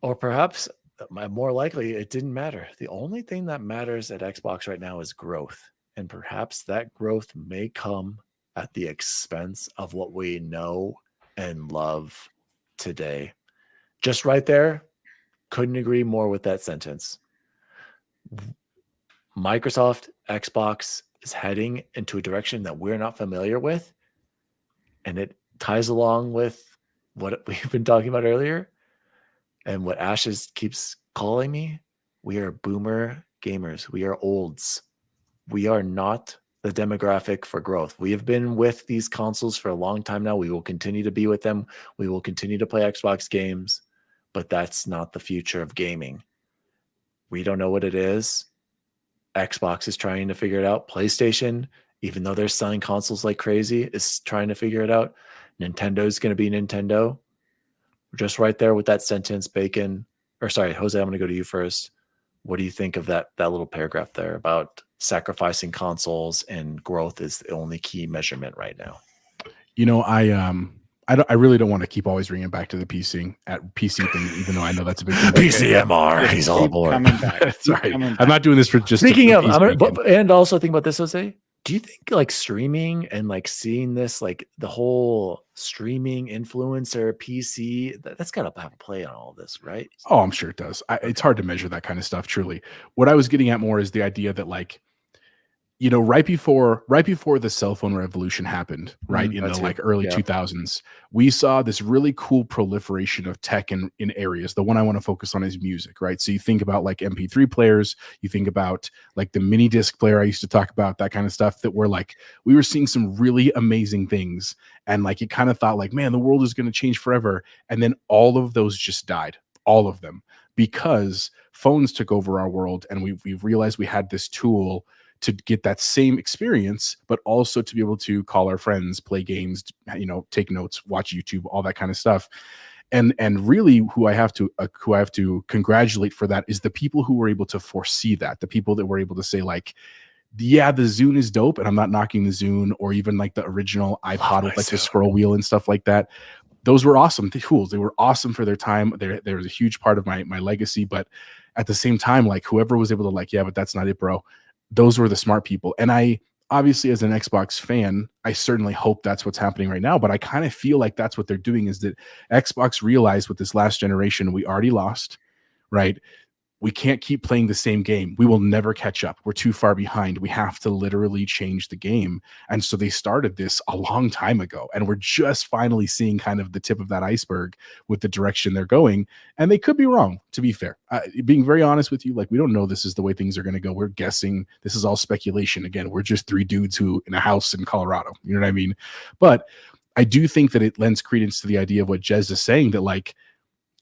Or perhaps, more likely, it didn't matter. The only thing that matters at Xbox right now is growth. And perhaps that growth may come at the expense of what we know and love today. Just right there, couldn't agree more with that sentence. Microsoft, Xbox is heading into a direction that we're not familiar with. And it ties along with what we've been talking about earlier and what Ashes keeps calling me. We are boomer gamers. We are olds. We are not the demographic for growth. We have been with these consoles for a long time now. We will continue to be with them. We will continue to play Xbox games, but that's not the future of gaming. We don't know what it is. Xbox is trying to figure it out. PlayStation, even though they're selling consoles like crazy, is trying to figure it out. Nintendo's going to be Nintendo. We're just right there with that sentence, Bacon. Or sorry, Jose, I'm going to go to you first. What do you think of that little paragraph there about sacrificing consoles and growth is the only key measurement right now? You know, I really don't want to keep always bringing back to the PC thing, even though I know that's a big thing. PCMR, he's all Keep aboard. coming back. Sorry, Coming I'm not doing this for just. Speaking of, peace and also think about this, Jose. Do you think like streaming and like seeing this, like the whole streaming influencer PC, that's got to have a play on all this, right? Oh, I'm sure it does. It's hard to measure that kind of stuff. Truly, what I was getting at more is the idea that, like, you know, right before the cell phone revolution happened, right in the like early 2000s, we saw this really cool proliferation of tech in areas. The one I want to focus on is music, right? So you think about like MP3 players, you think about like the mini disc player I used to talk about, that kind of stuff, that were like, we were seeing some really amazing things. And like, you kind of thought like, man, the world is going to change forever. And then all of those just died, all of them, because phones took over our world. And we realized we had this tool to get that same experience, but also to be able to call our friends, play games, you know, take notes, watch YouTube, all that kind of stuff. And really who I have to congratulate for that is the people who were able to foresee that, the people that were able to say like, yeah, the Zune is dope, and I'm not knocking the Zune, or even like the original iPod with like the scroll wheel and stuff like that. Those were awesome tools. They were awesome for their time. There was a huge part of my legacy, but at the same time, like whoever was able to like, yeah, but that's not it, bro. Those were the smart people. And I obviously, as an Xbox fan, I certainly hope that's what's happening right now, but I kind of feel like that's what they're doing, is that Xbox realized with this last generation, we already lost, right? we can't keep playing the same game. We will never catch up. We're too far behind. We have to literally change the game. And so they started this a long time ago. And we're just finally seeing kind of the tip of that iceberg with the direction they're going. And they could be wrong, to be fair. Being very honest with you, like, we don't know this is the way things are going to go. We're guessing. This is all speculation. Again, we're just three dudes who in a house in Colorado. You know what I mean? But I do think that it lends credence to the idea of what Jez is saying, that, like,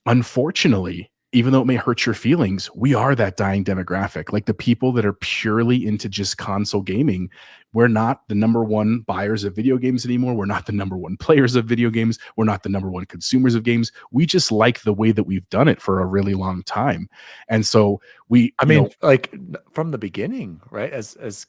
unfortunately, even though it may hurt your feelings, we are that dying demographic. Like, the people that are purely into just console gaming, we're not the number one buyers of video games anymore. We're not the number one players of video games. We're not the number one consumers of games. We just like the way that we've done it for a really long time. And so like, from the beginning, right? As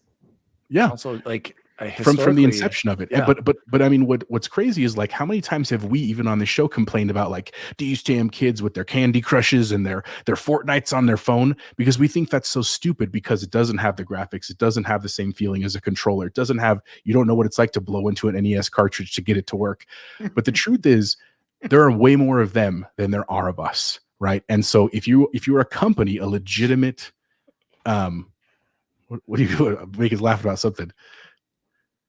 yeah. Also, like, from the inception of it. Yeah. But I mean, what's crazy is, like, how many times have we, even on the show, complained about, like, these damn kids with their Candy Crushes and their Fortnites on their phone, because we think that's so stupid, because it doesn't have the graphics, it doesn't have the same feeling as a controller, it doesn't have, you don't know what it's like to blow into an NES cartridge to get it to work. But the truth is, there are way more of them than there are of us, right? And so if you're a company, a legitimate, what do you make us laugh about something?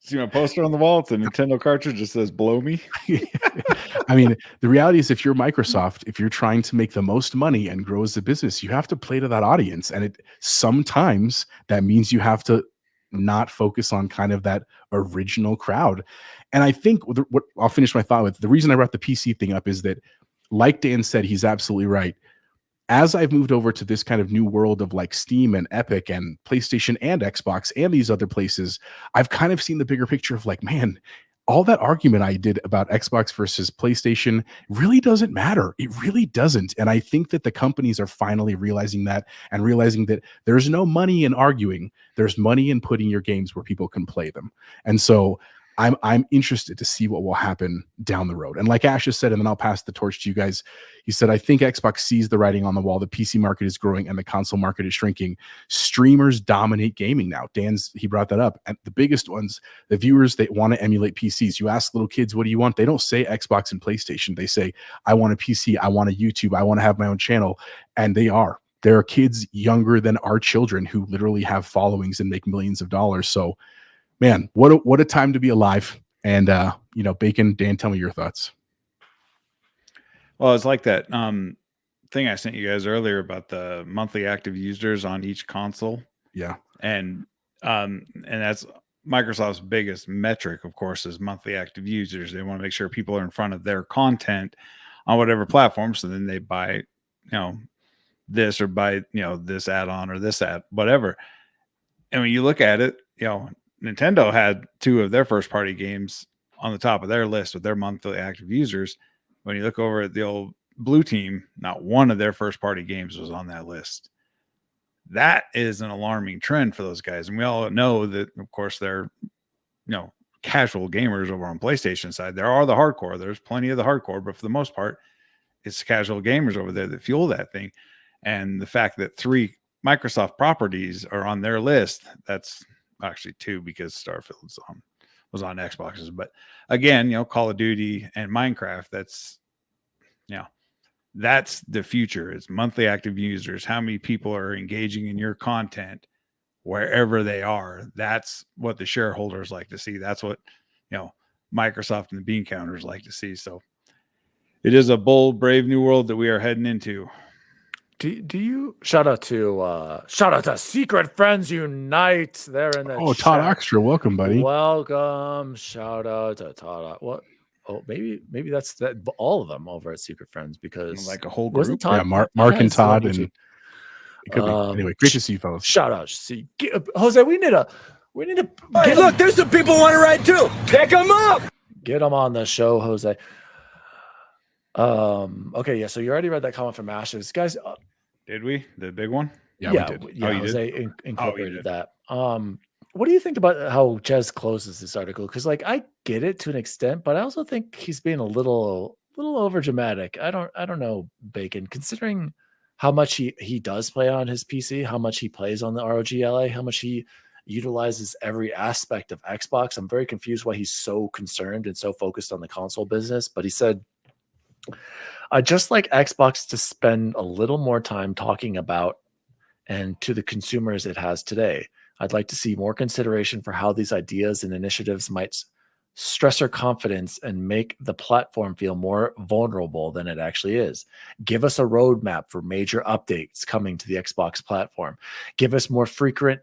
See my poster on the wall? It's a Nintendo cartridge that says "Blow me." I mean, the reality is, if you're Microsoft, if you're trying to make the most money and grow as a business, you have to play to that audience. And sometimes that means you have to not focus on kind of that original crowd. And I think what I'll finish my thought with, the reason I brought the PC thing up is that, like Dan said, he's absolutely right. As I've moved over to this kind of new world of, like, Steam and Epic and PlayStation and Xbox and these other places, I've kind of seen the bigger picture of, like, man, all that argument I did about Xbox versus PlayStation really doesn't matter. It really doesn't. And I think that the companies are finally realizing that, and realizing that there's no money in arguing. There's money in putting your games where people can play them. And so I'm interested to see what will happen down the road. And like Ash has said, and then I'll pass the torch to you guys, he said, I think Xbox sees the writing on the wall. The PC market is growing and the console market is shrinking. Streamers dominate gaming now. He brought that up. And the biggest ones, the viewers, they want to emulate PCs. You ask little kids, what do you want? They don't say Xbox and PlayStation. They say, I want a PC. I want a YouTube. I want to have my own channel. And there are kids younger than our children who literally have followings and make millions of dollars. So, man, what a time to be alive. And Bacon, Dan, tell me your thoughts. Well, it's like that thing I sent you guys earlier about the monthly active users on each console. Yeah. And that's Microsoft's biggest metric, of course, is monthly active users. They want to make sure people are in front of their content on whatever platform. So then they buy, this, or buy, this add-on or this whatever. And when you look at it, Nintendo had 2 of their first party games on the top of their list with their monthly active users. When you look over at the old Blue Team, not one of their first party games was on that list. That is an alarming trend for those guys. And we all know that, of course, they're, casual gamers over on PlayStation side. There are the hardcore. There's plenty of the hardcore, but for the most part, it's casual gamers over there that fuel that thing. And the fact that 3 Microsoft properties are on their list, that's actually 2, because Starfield was on Xboxes. But again, Call of Duty and Minecraft, that's the future. It's monthly active users. How many people are engaging in your content wherever they are? That's what the shareholders like to see. That's what Microsoft and the bean counters like to see. So it is a bold, brave new world that we are heading into. Do you shout out to Secret Friends Unite? They're in the Todd chat. Oxtra, welcome, buddy. Welcome. Shout out to Todd. What? Oh, maybe that's that. All of them over at Secret Friends, because like a whole group. Wasn't Todd? Yeah, Mark and Todd, and it could be. Anyway, great to see you, fellas. Shout out. Jose, we need to. Hey, look, there's some people want to ride too. Pick them up. Get them on the show, Jose. Okay, yeah. So you already read that comment from Ashes, guys. Did we? The big one? Yeah, we did. Yeah, you Jose did? incorporated that. What do you think about how Jez closes this article? Because, like, I get it to an extent, but I also think he's being a little over dramatic. I don't know, Bacon, considering how much he does play on his PC, how much he plays on the ROG LA, how much he utilizes every aspect of Xbox. I'm very confused why he's so concerned and so focused on the console business. But he said, I'd just like Xbox to spend a little more time talking about and to the consumers it has today. I'd like to see more consideration for how these ideas and initiatives might stress our confidence and make the platform feel more vulnerable than it actually is. Give us a roadmap for major updates coming to the Xbox platform. Give us more frequent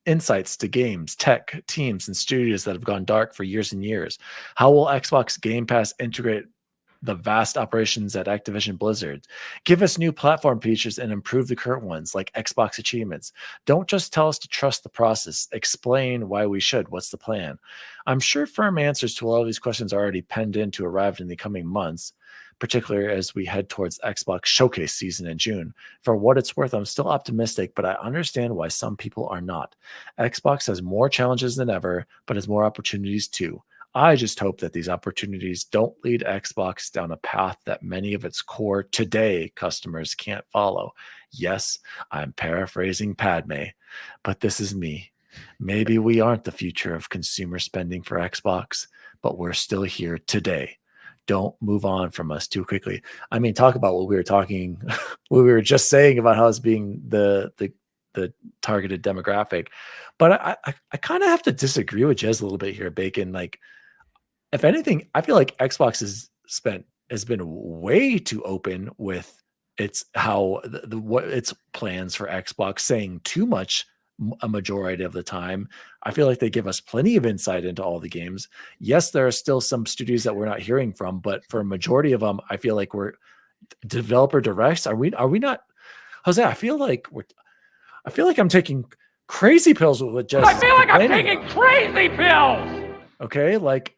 insights to games, tech, teams, and studios that have gone dark for years and years. How will Xbox Game Pass integrate the vast operations at Activision Blizzard? Give us new platform features and improve the current ones, like Xbox achievements. Don't just tell us to trust the process. Explain why we should. What's the plan? I'm sure firm answers to a lot of these questions are already penned in to arrive in the coming months, particularly as we head towards Xbox Showcase season in June. For what it's worth, I'm still optimistic, but I understand why some people are not. Xbox has more challenges than ever, but has more opportunities too. I just hope that these opportunities don't lead Xbox down a path that many of its core today customers can't follow. Yes, I'm paraphrasing Padme, but this is me. Maybe we aren't the future of consumer spending for Xbox, but we're still here today. Don't move on from us too quickly. I mean, talk about what we were just saying about how it's being the targeted demographic. But I kind of have to disagree with Jez a little bit here, Bacon. Like, if anything, I feel like Xbox has been way too open with its what its plans for Xbox, saying too much a majority of the time. I feel like they give us plenty of insight into all the games. Yes, there are still some studios that we're not hearing from, but for a majority of them, I feel like we're developer directs. Are we not, Jose? I feel like I'm taking crazy pills with Jez. I feel like I'm taking crazy pills. Okay, like,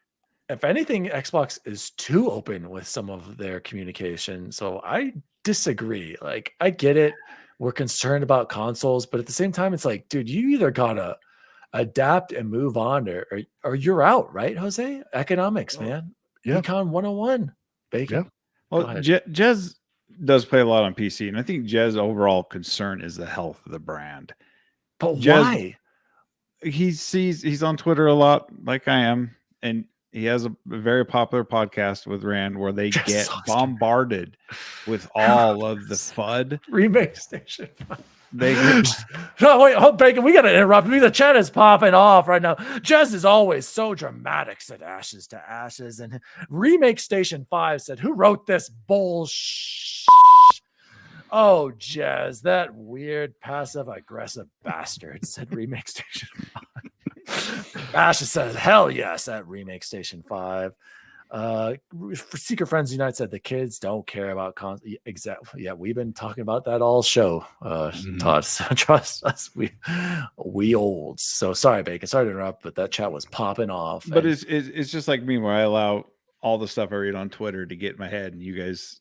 if anything, Xbox is too open with some of their communication. So I disagree. Like, I get it. We're concerned about consoles, but at the same time, it's like, dude, you either gotta adapt and move on, or you're out, right, Jose? Economics, man. Yeah. Econ 101. Bacon. Yeah. Well, Jez does play a lot on PC, and I think Jez's overall concern is the health of the brand. But Jez, why? He's on Twitter a lot, like I am, and he has a very popular podcast with Rand where they get bombarded with all of the FUD. Remake Station. They get, no, wait, hold, Bacon. We gotta interrupt. The chat is popping off right now. Jez is always so dramatic, said Ashes to Ashes. And Remake Station 5 said, who wrote this bullshit? Oh, Jez, that weird passive aggressive bastard, said Remake Station 5. Ashes said, hell yes, at Remake Station 5. For Secret Friends Unite said the kids don't care about exactly. Yeah, we've been talking about that all show. Todd, trust us, we old. So sorry, Bacon. Sorry to interrupt, but that chat was popping off. But it's just like me, where I allow all the stuff I read on Twitter to get in my head, and you guys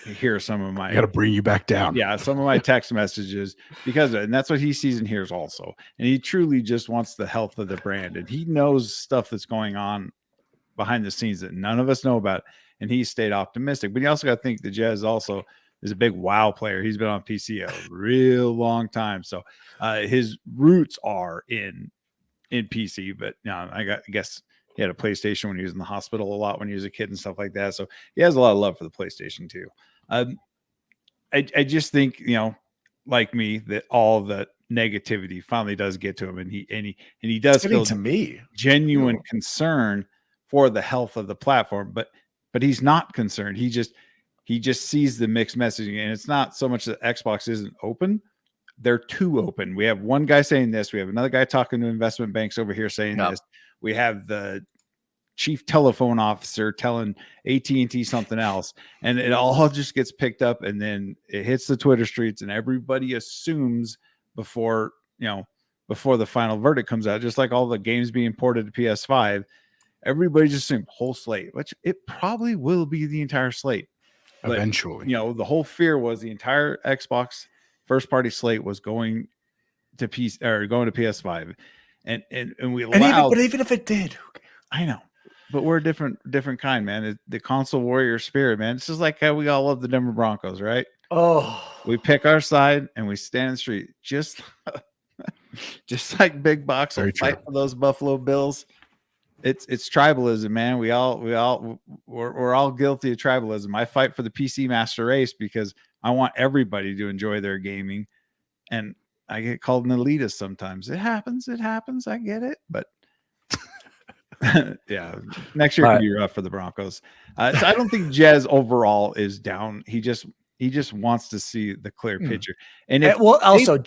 hear some of my. I got to bring you back down. Yeah, some of my text messages and that's what he sees and hears also. And he truly just wants the health of the brand, and he knows stuff that's going on behind the scenes that none of us know about, and he stayed optimistic. But you also got to think that Jez also is a big WoW player. He's been on PC a real long time, so his roots are in PC. But I guess he had a PlayStation when he was in the hospital a lot when he was a kid and stuff like that. So he has a lot of love for the PlayStation too. I just think, like me, that all the negativity finally does get to him, and he does feel to me genuine concern for the health of the platform, but he's not concerned. He just sees the mixed messaging, and it's not so much that Xbox isn't open. They're too open. We have one guy saying this. We have another guy talking to investment banks over here saying this. We have the chief telephone officer telling AT&T something else, and it all just gets picked up, and then it hits the Twitter streets, and everybody assumes before the final verdict comes out, just like all the games being ported to PS5. Everybody just assumed whole slate, which it probably will be the entire slate. But, eventually. The whole fear was the entire Xbox first party slate was going to PS5. And we allowed, but even if it did, I know, but we're a different kind, man. The console warrior spirit, man. It's just like how we all love the Denver Broncos, right? Oh, we pick our side and we stand in the street, just like Big Box will fight for those Buffalo Bills. It's tribalism, man. We're all guilty of tribalism. I fight for the PC Master Race because I want everybody to enjoy their gaming. and I get called an elitist sometimes. It happens. I get it, but yeah, next year could be rough for the Broncos. So I don't think Jez overall is down. He just wants to see the clear picture. And if also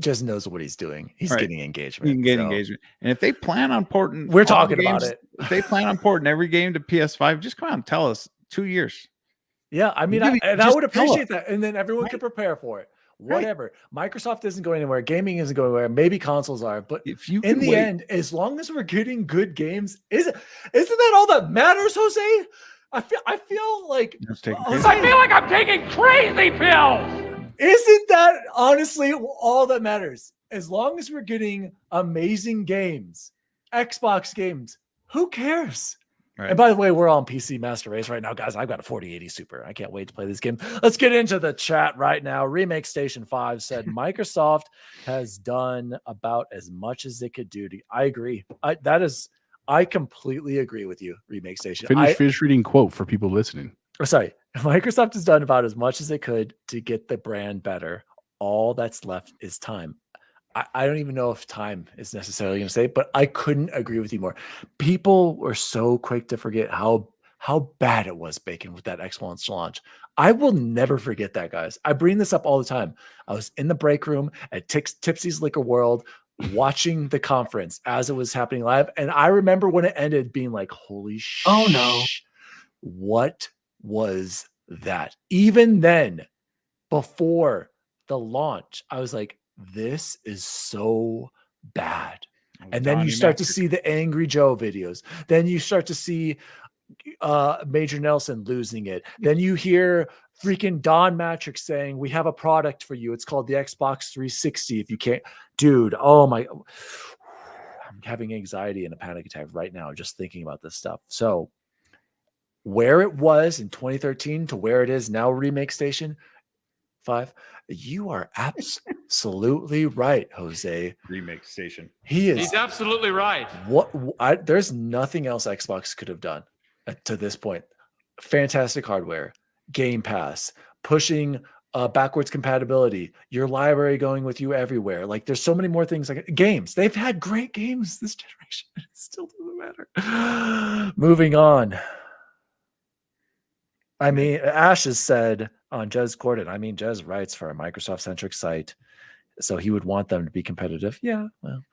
Jez knows what he's doing. He's getting engagement. He can get engagement. And if they plan on porting, we're talking about it. If they plan on porting every game to PS5, just come out and tell us 2 years. Yeah, I mean, I would appreciate that, and then everyone can prepare for it. Whatever. Right. Microsoft isn't going anywhere. Gaming isn't going anywhere. Maybe consoles are, but if you in the end, as long as we're getting good games, isn't that all that matters, Jose? I feel like I'm taking crazy pills. Isn't that honestly all that matters? As long as we're getting amazing games, Xbox games, who cares? Right. And by the way, we're on PC Master Race right now, guys. I've got a 4080 Super. I can't wait to play this game. Let's get into the chat right now. Remake Station 5 said Microsoft has done about as much as it could do. I agree. I completely agree with you, Remake Station. Finish reading quote for people listening. Sorry. Microsoft has done about as much as it could to get the brand better. All that's left is time. I don't even know if time is necessarily going to say it, but I couldn't agree with you more. People were so quick to forget how bad it was, Bacon, with that Xbox launch. I will never forget that, guys. I bring this up all the time. I was in the break room at Tipsy's Liquor World watching the conference as it was happening live, and I remember when it ended being like, holy shit. Oh, no. What was that? Even then, before the launch, I was like, this is so bad. And then you start to see the Angry Joe videos. Then you start to see Major Nelson losing it. Then you hear freaking Don Matrix saying, we have a product for you. It's called the Xbox 360. If you can't, dude, oh my, I'm having anxiety and a panic attack right now just thinking about this stuff. So where it was in 2013 to where it is now, Remake Station 5, you are absolutely right, Jose. Remake Station. He's absolutely right. There's nothing else Xbox could have done to this point. Fantastic hardware, Game Pass, pushing backwards compatibility, your library going with you everywhere. Like there's so many more things. Like games, they've had great games this generation. It still doesn't matter. Moving on. I mean, Ash has said on Jez Corden, Jez writes for a Microsoft-centric site, so he would want them to be competitive. Yeah, well,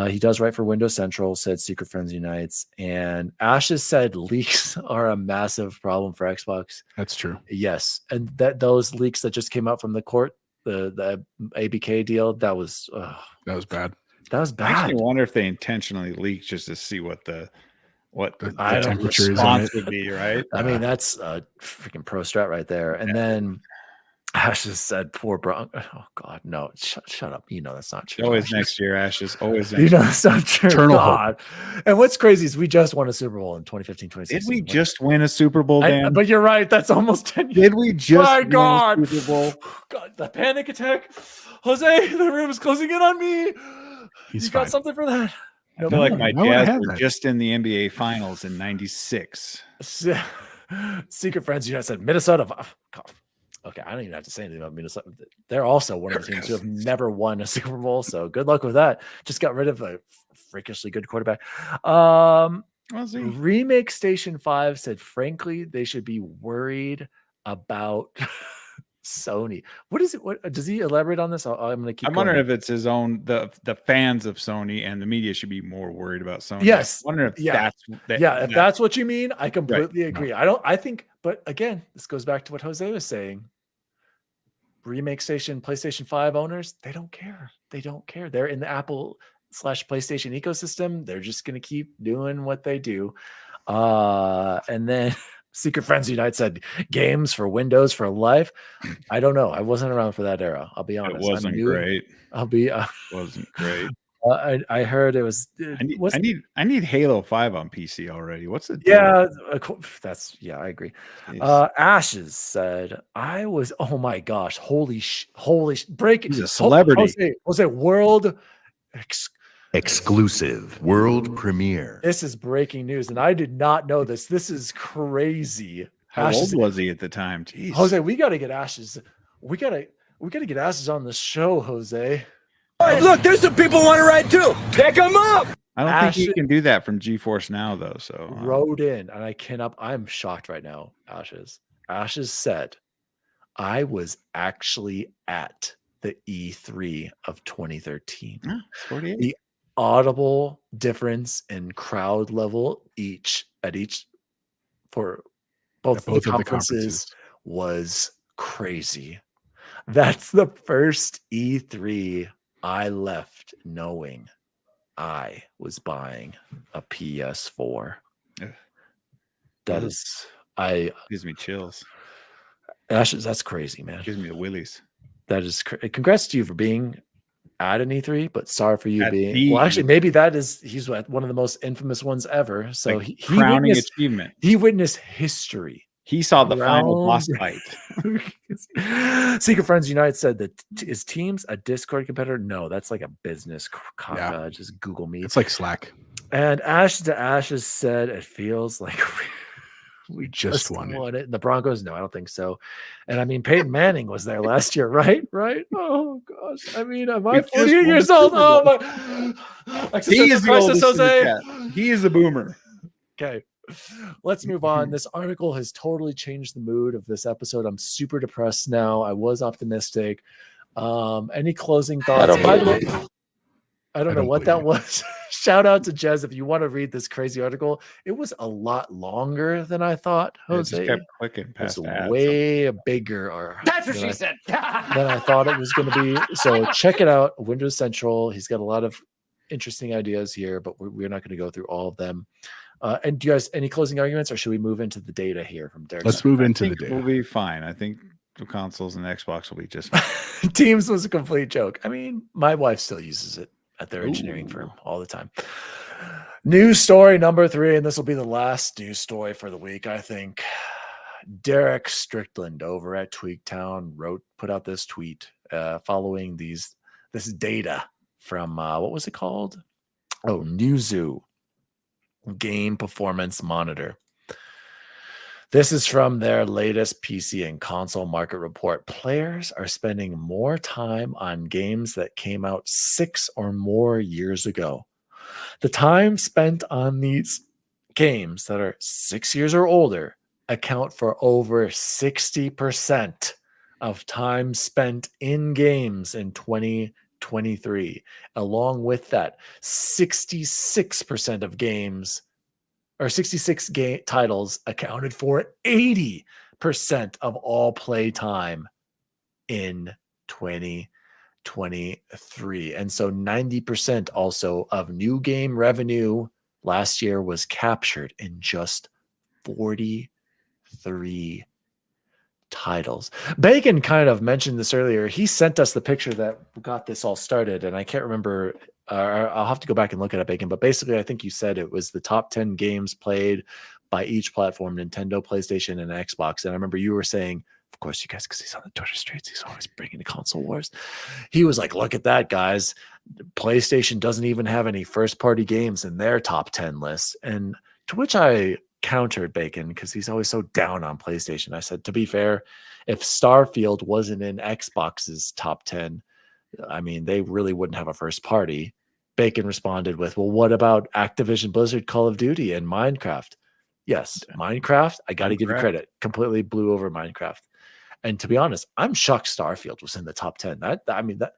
he does write for Windows Central, said Secret Friends Unites, and Ash has said leaks are a massive problem for Xbox. That's true. Yes, and those leaks that just came out from the court, the ABK deal, that was bad. That was bad. Makes me wonder if they intentionally leaked just to see what the temperature response would be, right? I mean, that's a freaking pro strat right there. And then Ash has said, poor Bronx. Oh, God, no. Shut up. You know that's not true. Always next year, Ashes. Always next year. You know that's not true. Eternal God. Hope. And what's crazy is we just won a Super Bowl in 2015, 2016. Did we just win a Super Bowl, Dan? But you're right. That's almost 10 years. Did we just win a Super Bowl? God, the panic attack. Jose, the room is closing in on me. You got something for that? I feel like my Jazz were just in the NBA Finals in '96. Secret Friends, you said Minnesota. Okay, I don't even have to say anything about Minnesota. They're also one of the teams who have never won a Super Bowl, so good luck with that. Just got rid of a freakishly good quarterback. Remake Station 5 said, frankly, they should be worried about Sony. What is it? What does he elaborate on this? I'm going to keep. I'm wondering if it's his own. The fans of Sony and the media should be more worried about Sony. Yes, I wonder if if that's what you mean. I completely agree. I think, but again, this goes back to what Jose was saying. Remake Station, PlayStation 5 owners, they don't care. They don't care. They're in the Apple/PlayStation ecosystem. They're just going to keep doing what they do. And then Secret Friends Unite said games for Windows for life. I don't know. I wasn't around for that era. I'll be honest. It wasn't great. Wasn't great. I heard it was. I need Halo 5 on PC already. What's the deal? Yeah, I agree. Ashes said I was. Oh my gosh! Holy breaking. He's a celebrity. Was it world exclusive world premiere? This is breaking news, and I did not know this. This is crazy. How old was he at the time? Jeez. Jose, we got to get Ashes. We got to. We got to get asses on the show, Jose. Hey, look, there's some people want to ride too. Pick them up. I don't think you can do that from GeForce Now, though. So Wrote in, and I'm shocked right now, Ashes. Ashes said, I was actually at the E3 of 2013. The audible difference in crowd level for both of the conferences was crazy. That's the first E3 I left knowing I was buying a PS4. That is, gives me chills. Ashes, that's crazy, man. Gives me the willies. That is congrats to you for being at an E3, but sorry for you At being. the Well, actually, maybe he's one of the most infamous ones ever. So like he crowning witnessed, achievement. he witnessed history. He saw the final boss fight. Secret Friends Unite said that is Teams a Discord competitor? No, that's like a business. Just Google me. It's like Slack. And Ash to Ashes said it feels like we just won it. And the Broncos, no, I don't think so. And I mean, Peyton Manning was there last year, right? Oh gosh. I mean, am I 48 years old? Oh my! He is the oldest Jose. He is a boomer. Okay. Let's move on. This article has totally changed the mood of this episode. I'm super depressed now. I was optimistic. Any closing thoughts? I don't know what that was. Shout out to Jez if you want to read this crazy article. It was a lot longer than I thought, Jose. It just kept clicking past ads. Way bigger. That's what she said. Than I thought it was going to be. So check it out. Windows Central. He's got a lot of interesting ideas here, but we're not going to go through all of them. And do you guys any closing arguments, or should we move into the data here from Derek? Let's move into the data. We'll be fine. I think the consoles and Xbox will be just fine. Teams was a complete joke. I mean, my wife still uses it at their engineering firm all the time. News story number 3, and this will be the last news story for the week, I think. Derek Strickland over at Tweaktown put out this tweet following this data from what was it called? Oh, Newzoo Game Performance Monitor. This is from their latest PC and console market report. Players are spending more time on games that came out 6 or more years ago. The time spent on these games that are 6 years or older account for over 60% of time spent in games in 2023. Along with that, 66% of games or 66 titles accounted for 80% of all play time in 2023. And so 90% also of new game revenue last year was captured in just 43 titles. Bacon kind of mentioned this earlier. He sent us the picture that got this all started, and I can't remember. I'll have to go back and look at it, Bacon. But basically, I think you said it was the top 10 games played by each platform: Nintendo, PlayStation, and Xbox. And I remember you were saying, of course, you guys, because he's on the Twitter streets, he's always bringing the console wars. He was like, "Look at that, guys! PlayStation doesn't even have any first-party games in their top 10 list." And to which I countered Bacon, because he's always so down on PlayStation. I said, to be fair, if Starfield wasn't in Xbox's top 10, I mean, they really wouldn't have a first party. Bacon responded with, well, what about Activision Blizzard, Call of Duty, and Minecraft? Yes, Minecraft, I got to give you credit. Completely blew over Minecraft. And to be honest, I'm shocked Starfield was in the top 10. That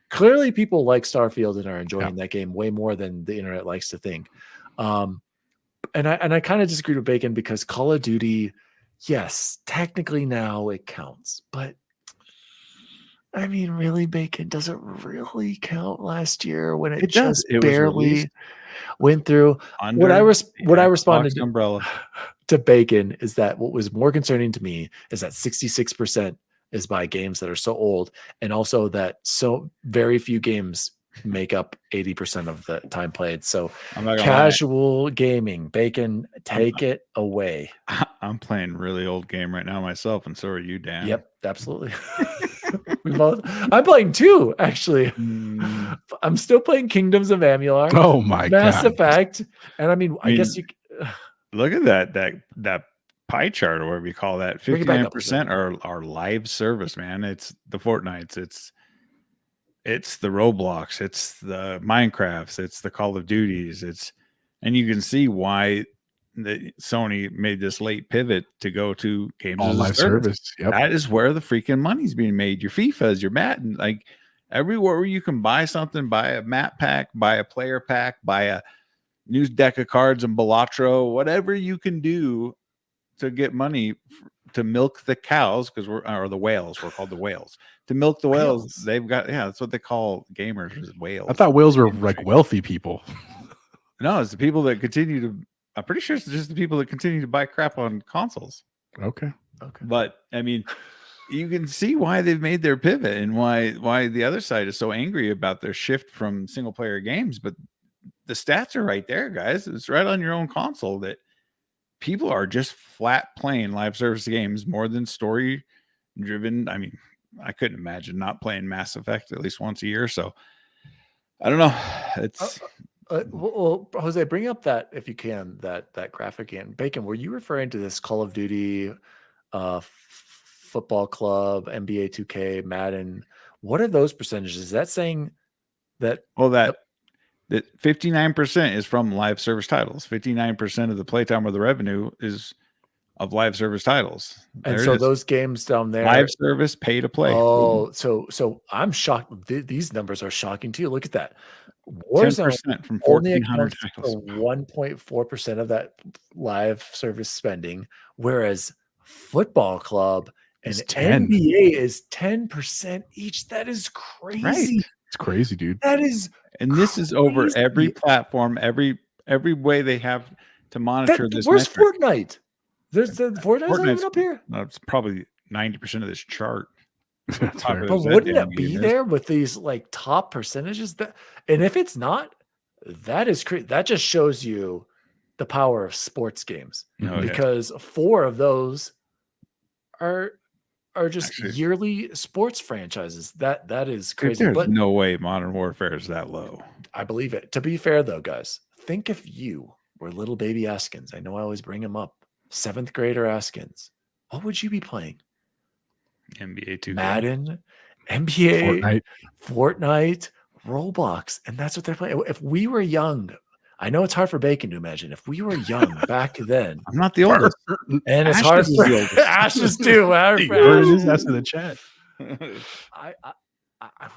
clearly people like Starfield and are enjoying that game way more than the internet likes to think. And I kind of disagreed with Bacon because Call of Duty, yes, technically now it counts, but I mean, really, Bacon, does it really count last year when it just barely went through? What I responded to Bacon is that what was more concerning to me is that 66% is by games that are so old, and also that so very few games make up 80% of the time played. So casual gaming, Bacon, take it away. I'm playing really old game right now myself, and so are you, Dan. Yep, absolutely. I'm playing 2, actually. I'm still playing Kingdoms of Amalur. Oh my Mass Effect. And I mean, I guess you look at that pie chart or whatever you call that, Bring it back up, 59% are live service, man. It's the Fortnites, it's the Roblox, it's the Minecrafts, it's the Call of Duties, and you can see why Sony made this late pivot to go to games All as a live service. Yep. That is where the freaking money's being made. Your FIFAs, your Madden, like everywhere where you can buy something, buy a map pack, buy a player pack, buy a new deck of cards and Balatro, whatever you can do to get money to milk the cows, because or the whales, we're called the whales. To milk the whales, they've got, that's what they call gamers, is whales. I thought whales were like wealthy people. No, it's the people that continue to, I'm pretty sure it's just the people that continue to buy crap on consoles. Okay. But I mean, you can see why they've made their pivot and why the other side is so angry about their shift from single player games. But the stats are right there, guys. It's right on your own console that people are just flat playing live service games more than story driven. I mean, I couldn't imagine not playing Mass Effect at least once a year. So I don't know. It's well, Jose, bring up that, if you can, that graphic again. Bacon, were you referring to this Call of Duty, Football Club, NBA 2K, Madden? What are those percentages? Is that saying that? Well, that 59% is from live service titles. 59% of the playtime or the revenue is of live service titles. And so those games down there, live service, pay to play. Oh, so I'm shocked. These numbers are shocking too. Look at that. Warzone 10% from only 1,400 accounts titles. for 1.4% of that live service spending, whereas Football Club and It's 10. NBA is 10% each. That is crazy. Right. It's crazy, dude. That is, And this is over crazy. every platform, every way they have to monitor this. Where's metric. Fortnite? There's the Fortnite's not even up here. No, it's probably 90% of this chart. That's fair. But wouldn't it be there with these like top percentages? And if it's not, that is that just shows you the power of sports games, because 4 of those are just yearly sports franchises. That is crazy. There's But no way Modern Warfare is that low. I believe it. To be fair, though, guys, think if you were little baby Askins. I know I always bring him up. 7th grader Askins. What would you be playing? NBA 2K. Madden, NBA, Fortnite, Roblox, and that's what they're playing. If we were young, I know it's hard for Bacon to imagine. If we were young back then, I'm not the oldest. and it's Ash hard is for the oldest. Ashes too. That's in the chat.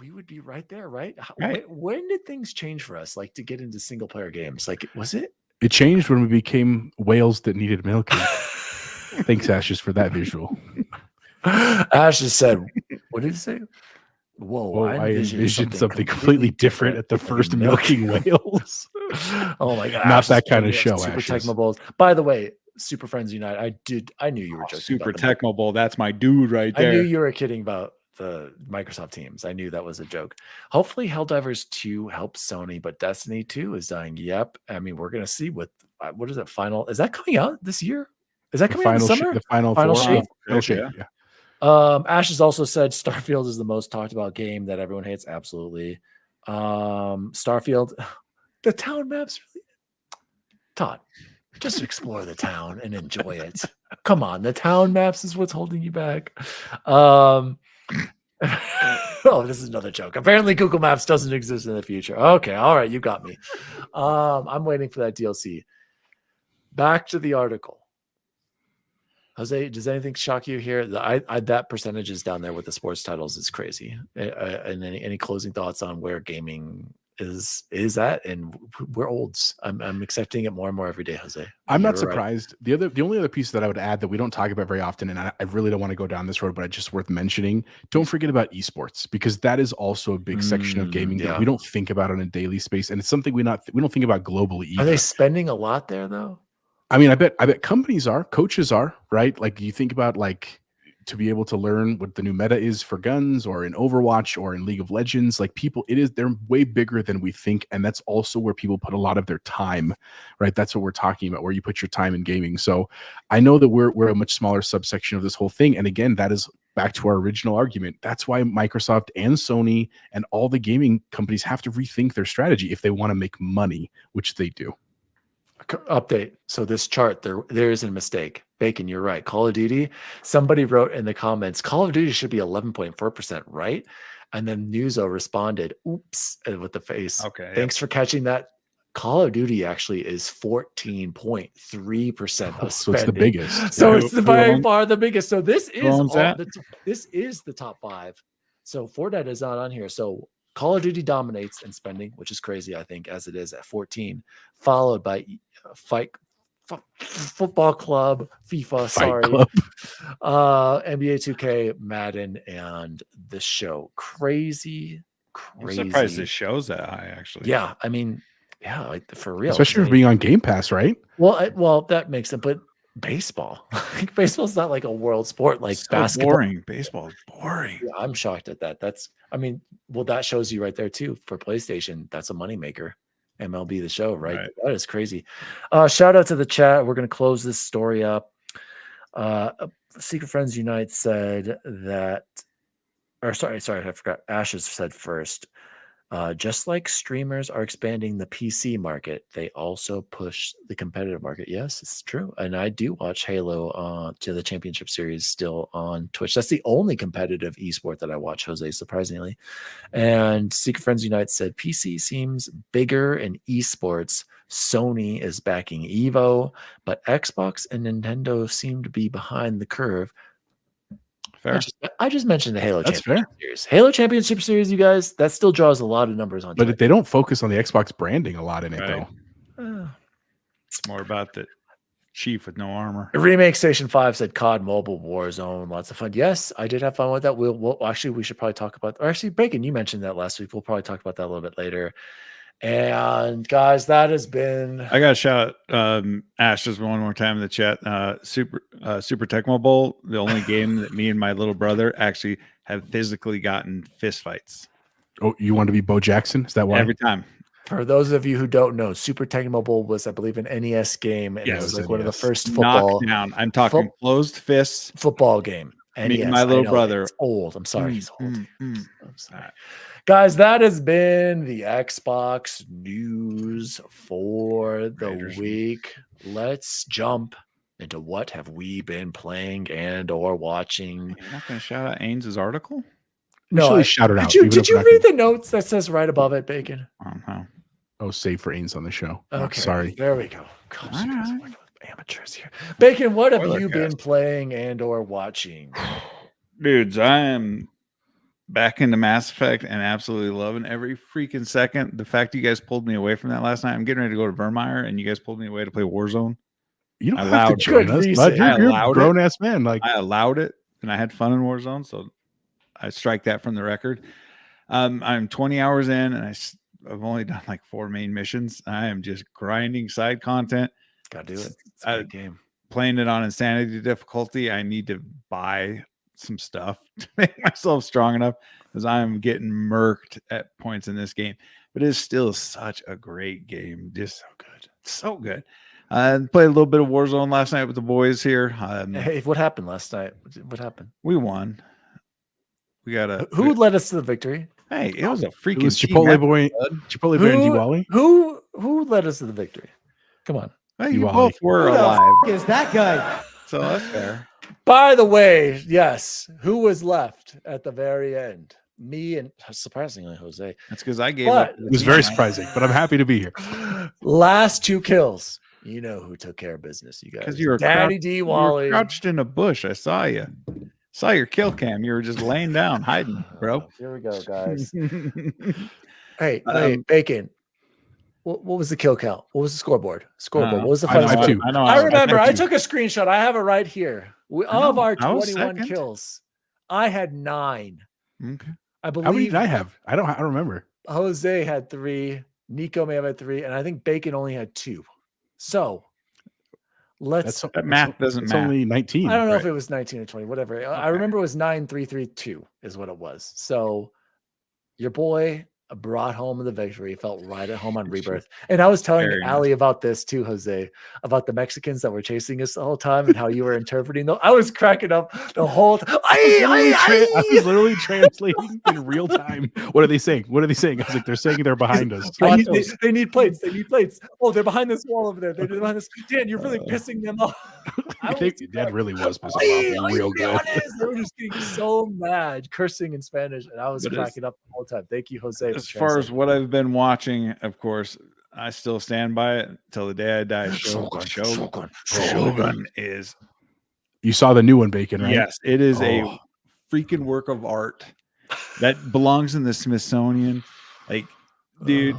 We would be right there, right? Right. When did things change for us, like to get into single player games? Like, was it? It changed when we became whales that needed milking. Thanks, Ashes, for that visual. Ashes said, "What did he say?" Whoa, I envisioned something completely different at the first milking whales. Oh my god! Not that kind of show. Super Ashes. Tecmo Bowls. By the way, Super Friends Unite. I knew you were joking. Super about them. Tecmo Bowl. That's my dude right there. I knew you were kidding about the Microsoft teams. I knew that was a joke. Hopefully, Helldivers 2 helps Sony, but Destiny 2 is dying. Yep. I mean, we're gonna see what is it? Final? Is that coming out this year? Is that coming out in the summer? The final shape. Final shape. Yeah. Ash has also said Starfield is the most talked about game that everyone hates. Absolutely. Starfield, the town maps really. Todd, just explore the town and enjoy it. Come on, the town maps is what's holding you back. Oh, this is another joke. Apparently, Google Maps doesn't exist in the future. Okay, all right, you got me. I'm waiting for that DLC. Back to the article. Jose, does anything shock you here? That percentage is down there with the sports titles is crazy. And any closing thoughts on where gaming is at? And we're olds. I'm accepting it more and more every day, Jose. I'm not surprised. Right. The only other piece that I would add that we don't talk about very often, and I really don't want to go down this road, but it's just worth mentioning. Don't forget about esports, because that is also a big section of gaming that we don't think about on a daily space, and it's something we don't think about globally either. Are they spending a lot there though? I mean, I bet companies are, coaches are, right? Like you think about like to be able to learn what the new meta is for guns or in Overwatch or in League of Legends, like they're way bigger than we think. And that's also where people put a lot of their time, right? That's what we're talking about, where you put your time in gaming. So I know that we're a much smaller subsection of this whole thing. And again, that is back to our original argument. That's why Microsoft and Sony and all the gaming companies have to rethink their strategy if they want to make money, which they do. Update. So this chart, there isn't a mistake. Bacon, you're right. Call of Duty. Somebody wrote in the comments, Call of Duty should be 11.4%, right? And then Newzoo responded, oops, with the face. Okay. Thanks for catching that. Call of Duty actually is 14.3% of So it's the spending. biggest. So Yeah. it's by far the biggest. So this is owns that? this is the top 5. So Fortnite is not on here. So Call of Duty dominates in spending, which is crazy, I think, as it is at 14, followed by Football Club, FIFA, Fight Club. NBA 2K, Madden, and the show. Crazy. I'm surprised this show's that high, actually. Yeah, I mean, yeah, like, for real. Especially for being on Game Pass, right? Well, that makes it. But baseball, baseball's not like a world sport like So basketball. boring. Baseball is boring. Yeah, I'm shocked at that. That shows you right there too for PlayStation. That's a moneymaker. MLB the show, right? That is crazy. Shout out to the chat. We're going to close this story up. Secret Friends Unite said that, or sorry, I forgot. Ashes said first. Just like streamers are expanding the PC market, they also push the competitive market. Yes, it's true. And I do watch Halo to the Championship Series still on Twitch. That's the only competitive esport that I watch, Jose, surprisingly. And Secret Friends Unite said PC seems bigger in esports. Sony is backing Evo, but Xbox and Nintendo seem to be behind the curve. Fair. I just mentioned the Halo That's Championship Series. Halo Championship Series, you guys, that still draws a lot of numbers on. But they don't focus on the Xbox branding a lot in it, Right. though. It's more about the chief with no armor. Remake Station 5 said COD Mobile Warzone. Lots of fun. Yes, I did have fun with that. We'll actually, we should probably talk about, or actually, Bacon, you mentioned that last week. We'll probably talk about that a little bit later. And guys, that has been. I got to shout Ash just one more time in the chat. Super Tecmo Bowl, the only game that me and my little brother actually have physically gotten fist fights. Oh, you want to be Bo Jackson? Is that why? Every time. For those of you who don't know, Super Tecmo Bowl was, I believe, an NES game, and Yeah, it was it was like one of the NES. first football Knockdown. I'm talking closed fists. football game. Me and NES, my little I know, brother. it's old. I'm sorry, he's old. Mm. I'm sorry. Guys, that has been the Xbox news for the Raiders. week. Let's jump into what have we been playing and or watching. You're not going to shout out Ains's article? Usually shout it out. Did even you if we're not read the notes that says right above it, Bacon? I don't know. Oh, save for Ains on the show. Okay, Sorry. there we go. Gosh, you guys are Alright. like amateurs here. Bacon, what have Spoiler you been cast. playing and or watching? Dudes, I am back into Mass Effect and absolutely loving every freaking second. The fact you guys pulled me away from that last night, I'm getting ready to go to Vermeer and you guys pulled me away to play Warzone. You don't I have allowed to join good us, reason. bud. I You're a allowed it. grown ass man. Like, I allowed it and I had fun in Warzone, so I strike that from the record. I'm 20 hours in and I've only done like 4 main missions. I am just grinding side content, Gotta do it. It's a good game. playing it on insanity difficulty. I need to buy some stuff to make myself strong enough because I'm getting murked at points in this game. But it's still such a great game. Just so good. So good. Played a little bit of Warzone last night with the boys here. Hey, what happened last night? What happened? We won. We got Who led us to the victory? Hey, it was a freaking it was team Chipotle effort, boy, bud. Chipotle bear and Diwali. Who led us to the victory? Come on. Hey, you Diwali. both were Who the alive, is that guy? so that's fair. By the way, yes, who was left at the very end? Me and surprisingly Jose. That's because I gave But- up. It was very surprising, but I'm happy to be here. Last 2 kills. You know who took care of business, you guys. Because you were Daddy D You were Wally. crouched in a bush. I saw you. Saw your kill cam. You were just laying down, hiding, bro. Here we go, guys. Hey, Bacon. What was the kill count? What was the scoreboard? What was the I final have score? 2. I remember. I have 2. took a screenshot. I have it right here. Of our I was 21 second. kills, I had 9. Okay. I believe. How many did I have? I don't remember. Jose had 3. Nico may have had 3, and I think Bacon only had 2. So let's. That math doesn't It's matter. only 19. I don't know if right? it was 19 or 20, whatever. I remember it was 9-3-3-2 is what it was. So your boy brought home the victory. Felt right at home on Rebirth. And I was telling Very Ali about this too, Jose, about the Mexicans that were chasing us the whole time and how you were interpreting them. I was cracking up the whole time. I was literally translating in real time. What are they saying? What are they saying? I was like, they're saying they're behind us. They need plates. They need plates. Oh, they're behind this wall over there. They're behind this. Dan, you're really pissing them off. I think Dad really was pissing off real good. They were just getting so mad, cursing in Spanish, and I was cracking up the whole time. Thank you, Jose. As far as what I've been watching, of course, I still stand by it till the day I die. Shogun is. You saw the new one, Bacon, right? Yes, it is a freaking work of art that belongs in the Smithsonian. Like, dude,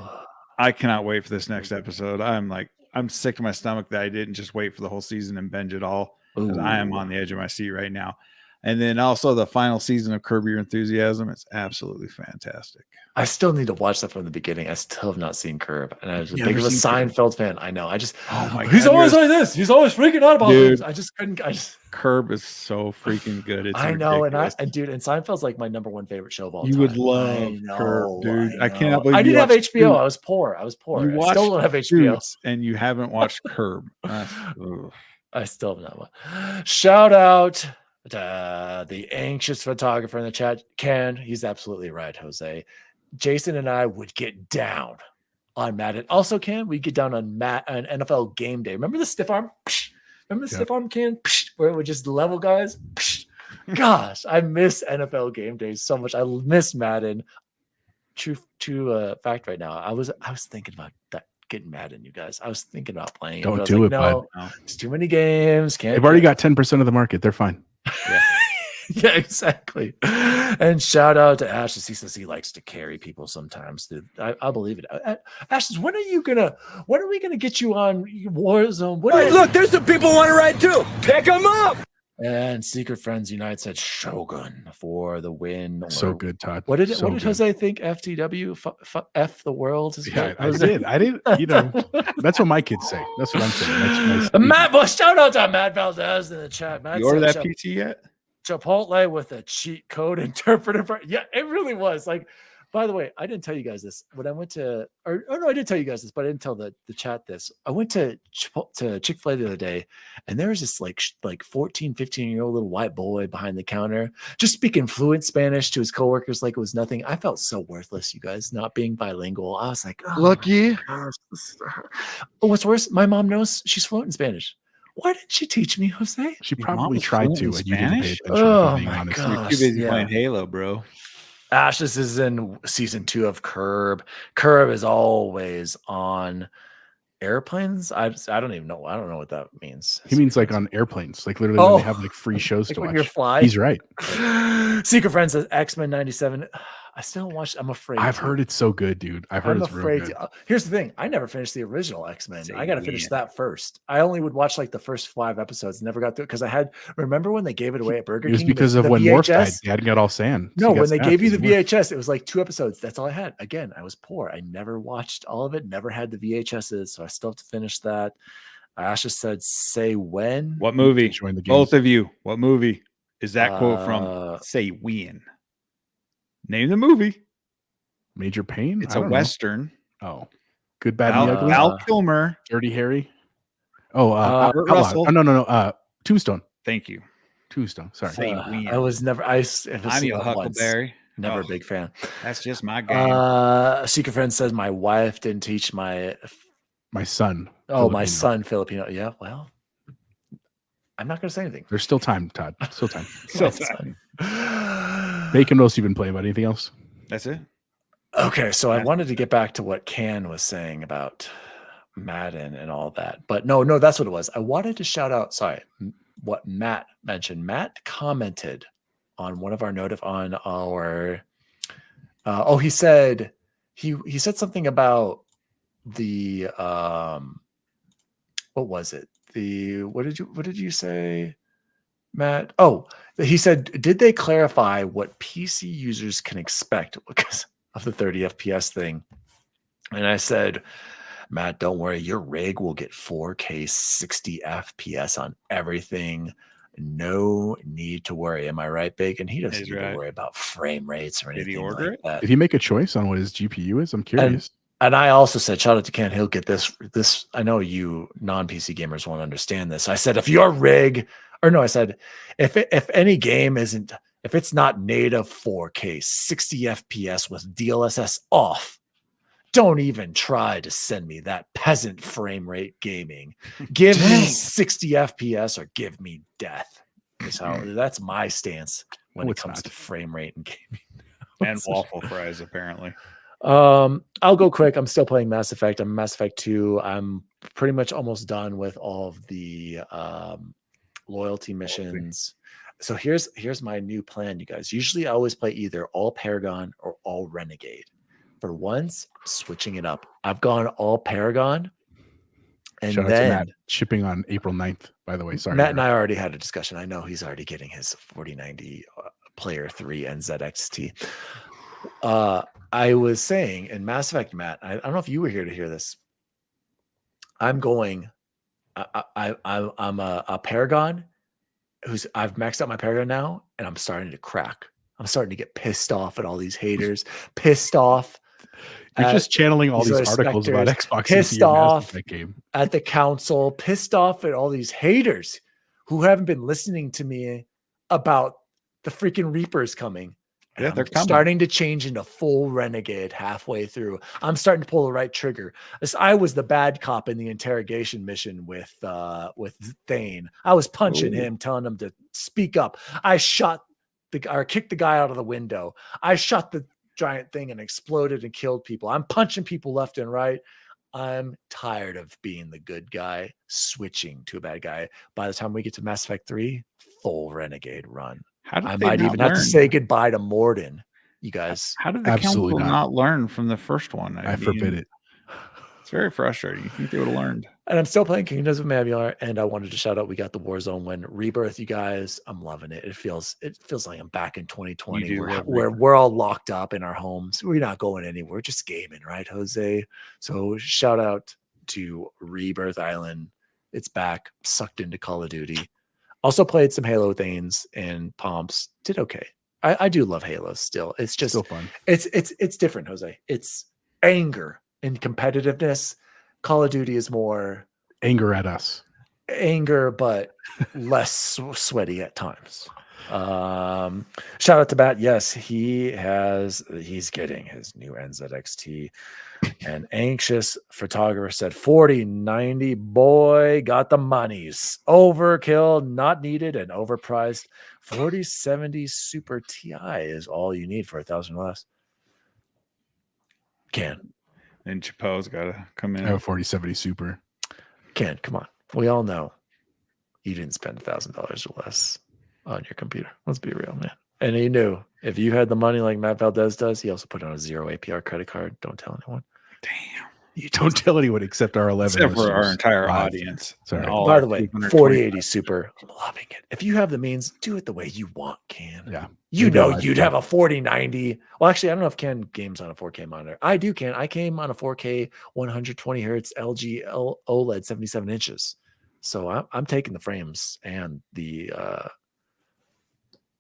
I cannot wait for this next episode. I'm sick to my stomach that I didn't just wait for the whole season and binge it all. I am on the edge of my seat right now. And then also the final season of Curb Your Enthusiasm. It's absolutely fantastic. I still need to watch that from the beginning. I still have not seen Curb, and I was a big of a Seinfeld fan. I know. He's always like this. He's always freaking out about things. I just couldn't. Curb is so freaking good. It's I know, ridiculous. and Seinfeld's like my number one favorite show of all time. You would love Curb, dude. I cannot believe I didn't have HBO. Suits. I was poor. I still don't have HBO, and you haven't watched Curb. I still have not one. Shout out to the anxious photographer in the chat, Ken. He's absolutely right, Jose. Jason and I would get down on Madden. Also, Ken, we get down on NFL game day. Remember the stiff arm? Remember the stiff arm, Ken? Where it would just level guys? Gosh, I miss NFL game days so much. I miss Madden. True fact right now. I was thinking about that. Getting Madden, you guys. I was thinking about playing it. Don't do it, no, it's too many games. They've already got 10% of the market. They're fine. Yeah. Yeah, exactly. And shout out to Ash. He says he likes to carry people sometimes. Dude, I believe it. Ash, when are we gonna get you on Warzone? Hey, look, there's some people want to ride too. Pick them up. And Secret Friends Unite said Shogun for the win. So good, Todd. What did Jose think? FTW, F the world. Yeah, I did. You know, that's what my kids say. That's what I'm saying. Matt, shout out to Matt Valdez in the chat. Matt, you ordered that PT yet? Chipotle with a cheat code interpreter. Yeah, it really was. Like, by the way, I didn't tell you guys this. When I went to, no, I did tell you guys this, but I didn't tell the chat this. I went to Chick-fil-A the other day, and there was this like 14, 15-year-old little white boy behind the counter, just speaking fluent Spanish to his coworkers like it was nothing. I felt so worthless, you guys, not being bilingual. I was like, oh, lucky. What's worse, my mom knows she's fluent in Spanish. Why didn't she teach me, Jose? She probably tried to, and you didn't pay attention. Oh my gosh! You're too busy playing Halo, bro. Ash, this is in season 2 of Curb. Curb is always on airplanes. I don't even know. I don't know what that means. He means like on airplanes, like literally when they have like free shows like to when watch. You're flying. He's right. Secret Friend says X-Men 97. I still don't watch. I'm afraid. I've heard it's so good, dude. I've heard it's real good. Here's the thing. I never finished the original X-Men. I got to finish that first. I only would watch like the first 5 episodes. Never got through it because remember when they gave it away at Burger King? It was because of when Morph died. They hadn't got all sand. No, when they gave you the VHS, it was like 2 episodes. That's all I had. Again, I was poor. I never watched all of it. Never had the VHSs. So I still have to finish that. Asha said, say when. What movie? Both of you. What movie is that quote from? Say when. Name the movie. Major Pain? It's a Western. Oh. Good, Bad, and the Ugly? Val Kilmer. Dirty Harry? Oh, Russell. No. Tombstone. Thank you. Tombstone. Sorry. I was never. I'm your Huckleberry. Never a big fan. That's just my game. Secret Friend says my wife didn't teach my son. Oh, my son Filipino. Yeah, well, I'm not going to say anything. There's still time, Todd. Still time. Still time. Bacon roast you've been playing about anything else? That's it. Okay, so I wanted to get back to what Can was saying about Madden and all that, but no, that's what it was. I wanted to shout out. Sorry, what Matt mentioned. Matt commented on one of our on our. He said he said something about the what was it? What did you say, Matt? Oh, he said, did they clarify what PC users can expect because of the 30 FPS thing? And I said, Matt, don't worry, your rig will get 4K 60 FPS on everything. no need to worry. Am I right, Bacon? He doesn't He's need right. to worry about frame rates or Did he anything order like it? that. Did he make a choice on what his GPU is? I'm curious. And I also said, shout out to Ken. He'll get this. I know you non-PC gamers won't understand this. I said, if your rig, or no, I said, if any game isn't, if it's not native 4K 60 FPS with DLSS off, don't even try to send me that peasant frame rate gaming. Give me 60 FPS or give me death. That's my stance when it comes to frame rate and gaming. And waffle fries, apparently. I'll go quick. I'm still playing Mass Effect. I'm Mass Effect 2. I'm pretty much almost done with all of the loyalty missions. So here's my new plan, you guys. Usually I always play either all Paragon or all Renegade. For once, switching it up. I've gone all Paragon. And Shout out then to Matt, shipping on April 9th, by the way. Sorry. Matt and I already had a discussion. I know he's already getting his 4090 Player 3 NZXT. I was saying in Mass Effect, Matt, I don't know if you were here to hear this. I'm going. I'm a Paragon. I've maxed out my Paragon now, and I'm starting to crack. I'm starting to get pissed off at all these haters. Pissed off. You're just channeling all these articles about Xbox. Pissed off at the council. Pissed off at all these haters who haven't been listening to me about the freaking Reapers coming. Yeah, they're coming. Starting to change into full Renegade halfway through. I'm starting to pull the right trigger. I was the bad cop in the interrogation mission with Thane. I was punching him, telling him to speak up. I kicked the guy out of the window. I shot the giant thing and exploded and killed people. I'm punching people left and right. I'm tired of being the good guy, switching to a bad guy. By the time we get to Mass Effect 3, full Renegade run. I might even have to say goodbye to Morden, you guys. How did the council not learn from the first one? I forbid it. It's very frustrating. You think they would have learned. And I'm still playing Kingdoms of Amalur, and I wanted to shout out, we got the Warzone win. Rebirth, you guys, I'm loving it. It feels like I'm back in 2020 where we're all locked up in our homes. We're not going anywhere, just gaming, right, Jose? So shout out to Rebirth Island. It's back, sucked into Call of Duty. Also played some Halo things and Pomps. Did okay. I do love Halo still. It's just still fun. It's different, Jose. It's anger and competitiveness. Call of Duty is more anger at us. Anger, but less sweaty at times. Shout out to Bat. Yes, he's getting his new NZXT. An anxious photographer said 4090, boy, got the monies. Overkill, not needed, and overpriced. 4070 Super Ti is all you need for 1,000 less. And Chappelle's got to come in. I have a 4070 Super. Come on. We all know you didn't spend $1,000 or less on your computer. Let's be real, man. And he knew if you had the money like Matt Valdez does, he also put on a 0 APR credit card. Don't tell anyone. Damn. You don't tell anyone except our 11. Except for our entire audience. Sorry. By the way, 4080 Super. I'm loving it. If you have the means, do it the way you want, Ken. Yeah. You know you'd have a 4090. Well, actually, I don't know if Ken games on a 4K monitor. I do, Ken. I came on a 4K 120 hertz LG OLED 77 inches. So I'm taking the frames and the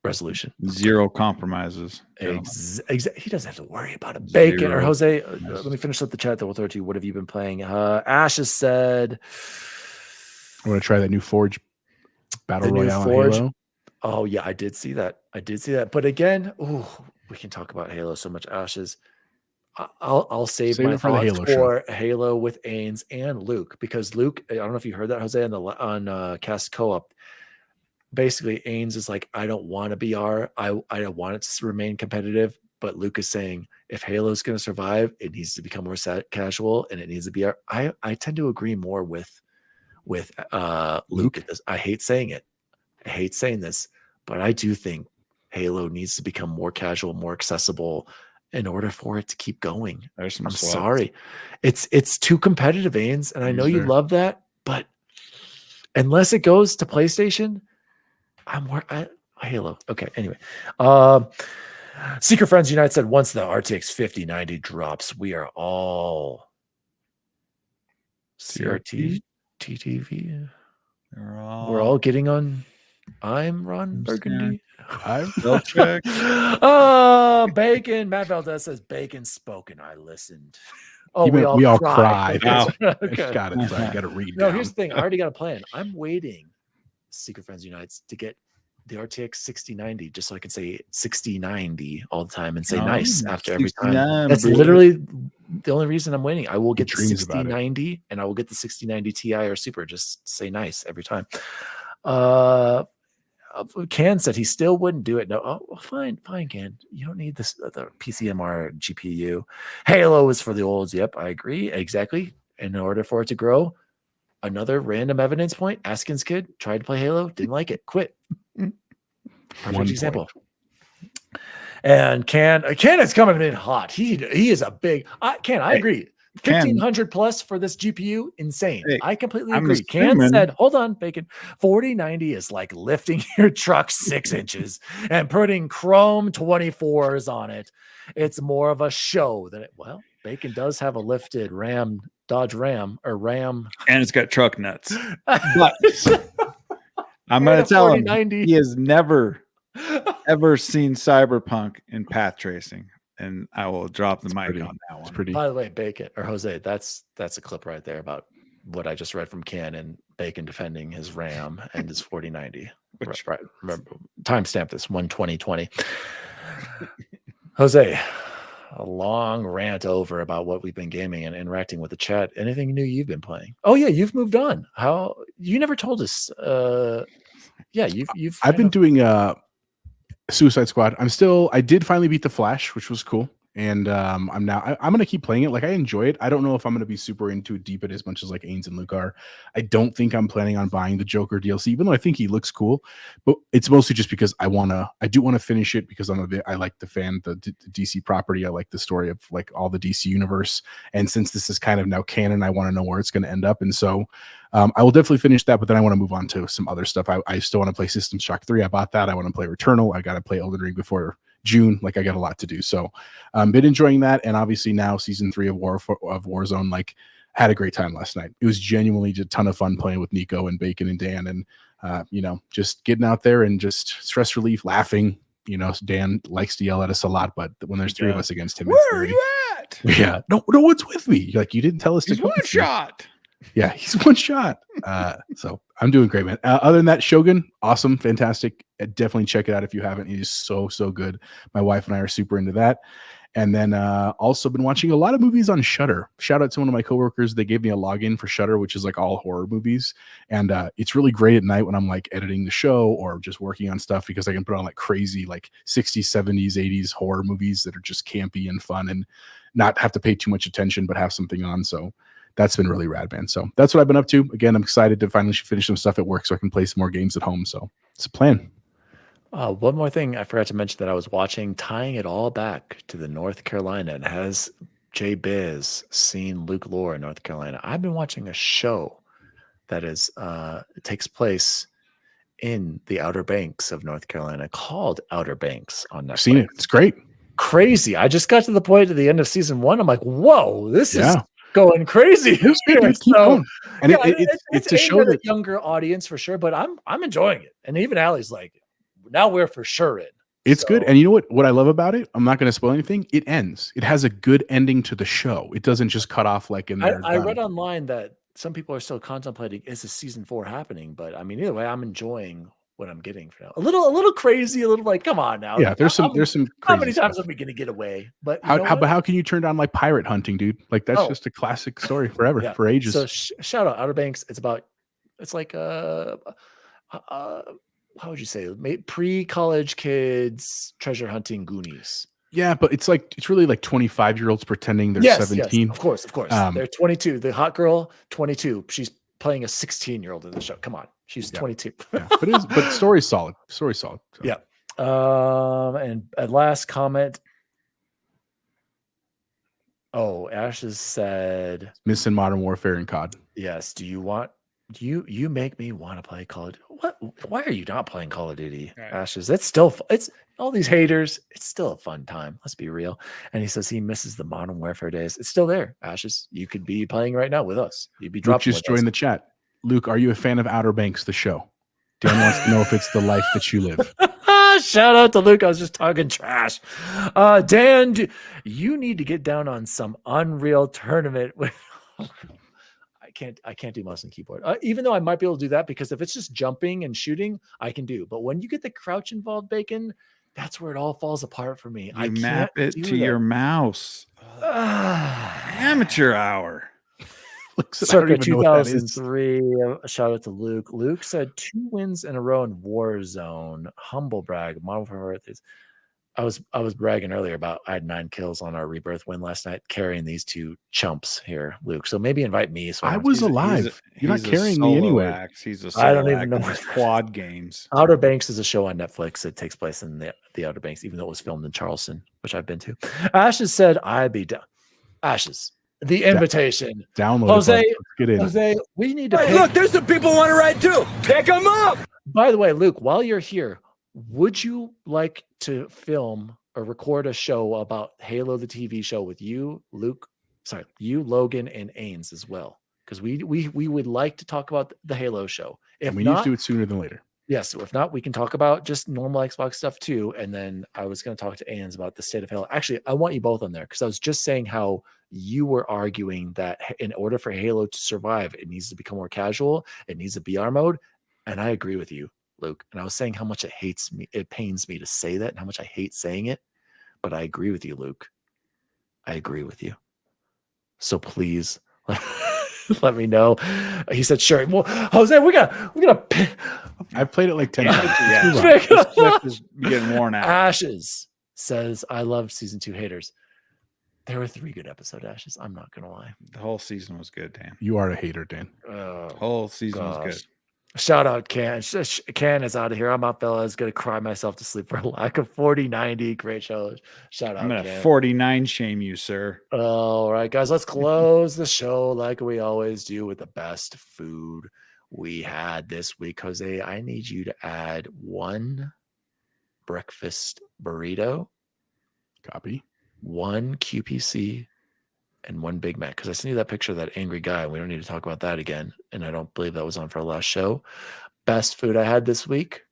resolution. Zero compromises. He doesn't have to worry about it. Bacon or Jose. Let me finish up the chat that we'll throw to you. What have you been playing? Ash has said, I want to try that new Forge Battle Royale. Halo. Oh yeah, I did see that. But again, we can talk about Halo so much. Ashes. I'll save my thoughts for Halo with Ains and Luke, because Luke, I don't know if you heard that, Jose, on Cast Co-op. Basically, Ains is like, I don't want to be I don't want it to remain competitive, but Luke is saying if Halo is going to survive, it needs to become more casual, and it needs to be I tend to agree more with Luke at this. I hate saying it. I hate saying this, but I do think Halo needs to become more casual, more accessible in order for it to keep going. I'm sorry. It's too competitive, Ains, and I know you love that, but unless it goes to PlayStation, Halo. Okay, anyway. Secret Friends United said once the RTX 5090 drops, we are all CRT TTV. We're all getting on I'm Ron Burgundy. Spell check. Bacon. Matt Valdez says bacon spoken. I listened. Oh, You we meant all, we all cried. cried. Okay. Got it. Sorry, I got to read. No, down. here's the thing. I already got a plan. I'm waiting, Secret Friends Unites, to get the RTX 6090 just so I can say 6090 all the time and say nice after every time. That's literally the only reason I'm waiting. I will get the 6090 and I will get the 6090 Ti or Super. Just say nice every time. Can said he still wouldn't do it. No, oh, fine, Can. You don't need this the PCMR GPU. Halo is for the olds. Yep, I agree. Exactly. In order for it to grow, another random evidence point. Askins kid tried to play Halo, didn't like it, quit. Perfect example. And Can is coming in hot. He is a big. I agree. 1500 plus for this GPU, insane. Hey, I completely I'm agree. Can said, hold on, Bacon. 4090 is like lifting your truck 6 inches and putting chrome 24s on it. It's more of a show than it. Well, Bacon does have a lifted Dodge Ram, and it's got truck nuts. But I'm going to tell him he has never ever seen Cyberpunk in path tracing. And I will drop the mic on that one. By the way, Bacon or Jose, that's a clip right there about what I just read from Ken and Bacon defending his Ram and his 4090. Right. Remember, timestamp this 1/20/20. Jose, a long rant over about what we've been gaming and interacting with the chat. Anything new you've been playing? Oh yeah, you've moved on. How you never told us? Yeah, you've. I've been doing Suicide Squad. I did finally beat the Flash, which was cool. And I'm going to keep playing it. Like, I enjoy it. I don't know if I'm going to be super into it deep as much as like Ains and Luke are. I don't think I'm planning on buying the Joker DLC, even though I think he looks cool. But it's mostly just because I do want to finish it because I like the DC property. I like the story of like all the DC universe. And since this is kind of now canon, I want to know where it's going to end up. And so I will definitely finish that, but then I want to move on to some other stuff. I still want to play System Shock 3. I bought that. I want to play Returnal. I got to play Elden Ring before June. Like, I got a lot to do. So been enjoying that. And obviously now season 3 of Warzone, like, had a great time last night. It was genuinely just a ton of fun playing with Nico and Bacon and Dan and, just getting out there and just stress relief, laughing. Dan likes to yell at us a lot, but when there's 3 of us against him, where are you at? Yeah. No one's with me. Like, you didn't tell us to one shot. Yeah, he's one shot. So I'm doing great, man. Other than that, Shogun, awesome, fantastic. Definitely check it out if you haven't. It is so good. My wife and I are super into that. And then also been watching a lot of movies on Shudder. Shout out to one of my coworkers. They gave me a login for Shudder, which is like all horror movies. And it's really great at night when I'm like editing the show or just working on stuff because I can put on like crazy like 60s, 70s, 80s horror movies that are just campy and fun and not have to pay too much attention, but have something on. So that's been really rad, man. So that's what I've been up to. Again, I'm excited to finally finish some stuff at work so I can play some more games at home. So it's a plan. One more thing I forgot to mention that I was watching, tying it all back to the North Carolina. And has Jay Biz seen Luke Lore in North Carolina? I've been watching a show that is it takes place in the Outer Banks of North Carolina called Outer Banks on Netflix. I've seen it. It's great. Crazy. I just got to the point at the end of season 1. I'm like, whoa, this is going crazy. Keep going. And yeah, it's a show that younger audience for sure, but I'm enjoying it. And even Allie's like, now we're for sure in. It's good. And you know what I love about it? I'm not going to spoil anything. It ends. It has a good ending to the show. It doesn't just cut off like in there. I read online that some people are still contemplating, is a season 4 happening? But I mean, either way, I'm enjoying what I'm getting for now. A little crazy, a little like, come on now. Yeah, there's some how many times are we gonna get away? But how can you turn down like pirate hunting, dude? Like that's just a classic story forever, for ages. So shout out Outer Banks. It's like how would you say, pre-college kids treasure hunting Goonies. Yeah, but it's really like 25-year-olds pretending they're 17. Yes, of course. They're 22. The hot girl, 22. She's playing a 16-year-old in the show. Come on, she's 22. Yeah, but story's solid. So. Yeah. And a last comment. Oh, Ash has said missing Modern Warfare and COD. Yes. Do you make me want to play Call of Duty? What? Why are you not playing Call of Duty, right. Ashes? It's all these haters. It's still a fun time. Let's be real. And he says he misses the Modern Warfare days. It's still there, Ashes. You could be playing right now with us. You'd be dropping. Luke just joined the chat. Luke, are you a fan of Outer Banks, the show? Dan wants to know if it's the life that you live. Shout out to Luke. I was just talking trash. Dan, you need to get down on some Unreal Tournament with. I can't do mouse and keyboard. Even though I might be able to do that, because if it's just jumping and shooting, I can do. But when you get the crouch involved, Bacon, that's where it all falls apart for me. I map can't it do to your mouse. Amateur hour. Circa 2003. Shout out to Luke. Luke said 2 wins in a row in Warzone. Humble brag. Model for Earth is. I was bragging earlier about I had 9 kills on our Rebirth win last night, carrying these 2 chumps here, Luke. So maybe invite me. So I was alive. You're not carrying me anyway. He's a I don't even know what quad games. Outer Banks is a show on Netflix. It takes place in the Outer Banks, even though it was filmed in Charleston, which I've been to. Ashes said, "I'd be down." Ashes, the invitation. Download. Jose, Let's get in. Jose, we need to. Hey, look, there's some people want to ride too. Pick them up. By the way, Luke, while you're here, would you like to film or record a show about Halo, the TV show, with you, Logan, and Ains as well? Because we would like to talk about the Halo show. And we need to do it sooner than later. Yes. So if not, we can talk about just normal Xbox stuff too. And then I was going to talk to Ains about the state of Halo. Actually, I want you both on there because I was just saying how you were arguing that in order for Halo to survive, it needs to become more casual. It needs a BR mode. And I agree with you, Luke. And I was saying how much it pains me to say that and how much I hate saying it. But I agree with you, Luke. I agree with you. So please let me know. He said, sure. Well, Jose, we're gonna I've played it like 10 times. This clip is getting worn out. Ashes says, I love season 2 haters. There were 3 good episodes, Ashes. I'm not gonna lie. The whole season was good, Dan. You are a hater, Dan. The whole season was good. Shout out Can. Can is out of here. I'm out, fellas. Gonna cry myself to sleep for a lack of 4090. Great show. Shout out. I'm gonna 49 shame you, sir. All right, guys. Let's close the show like we always do with the best food we had this week. Jose, I need you to add 1 breakfast burrito. Copy. 1 QPC. And 1 Big Mac, because I sent you that picture of that angry guy. We don't need to talk about that again. And I don't believe that was on for our last show. Best food I had this week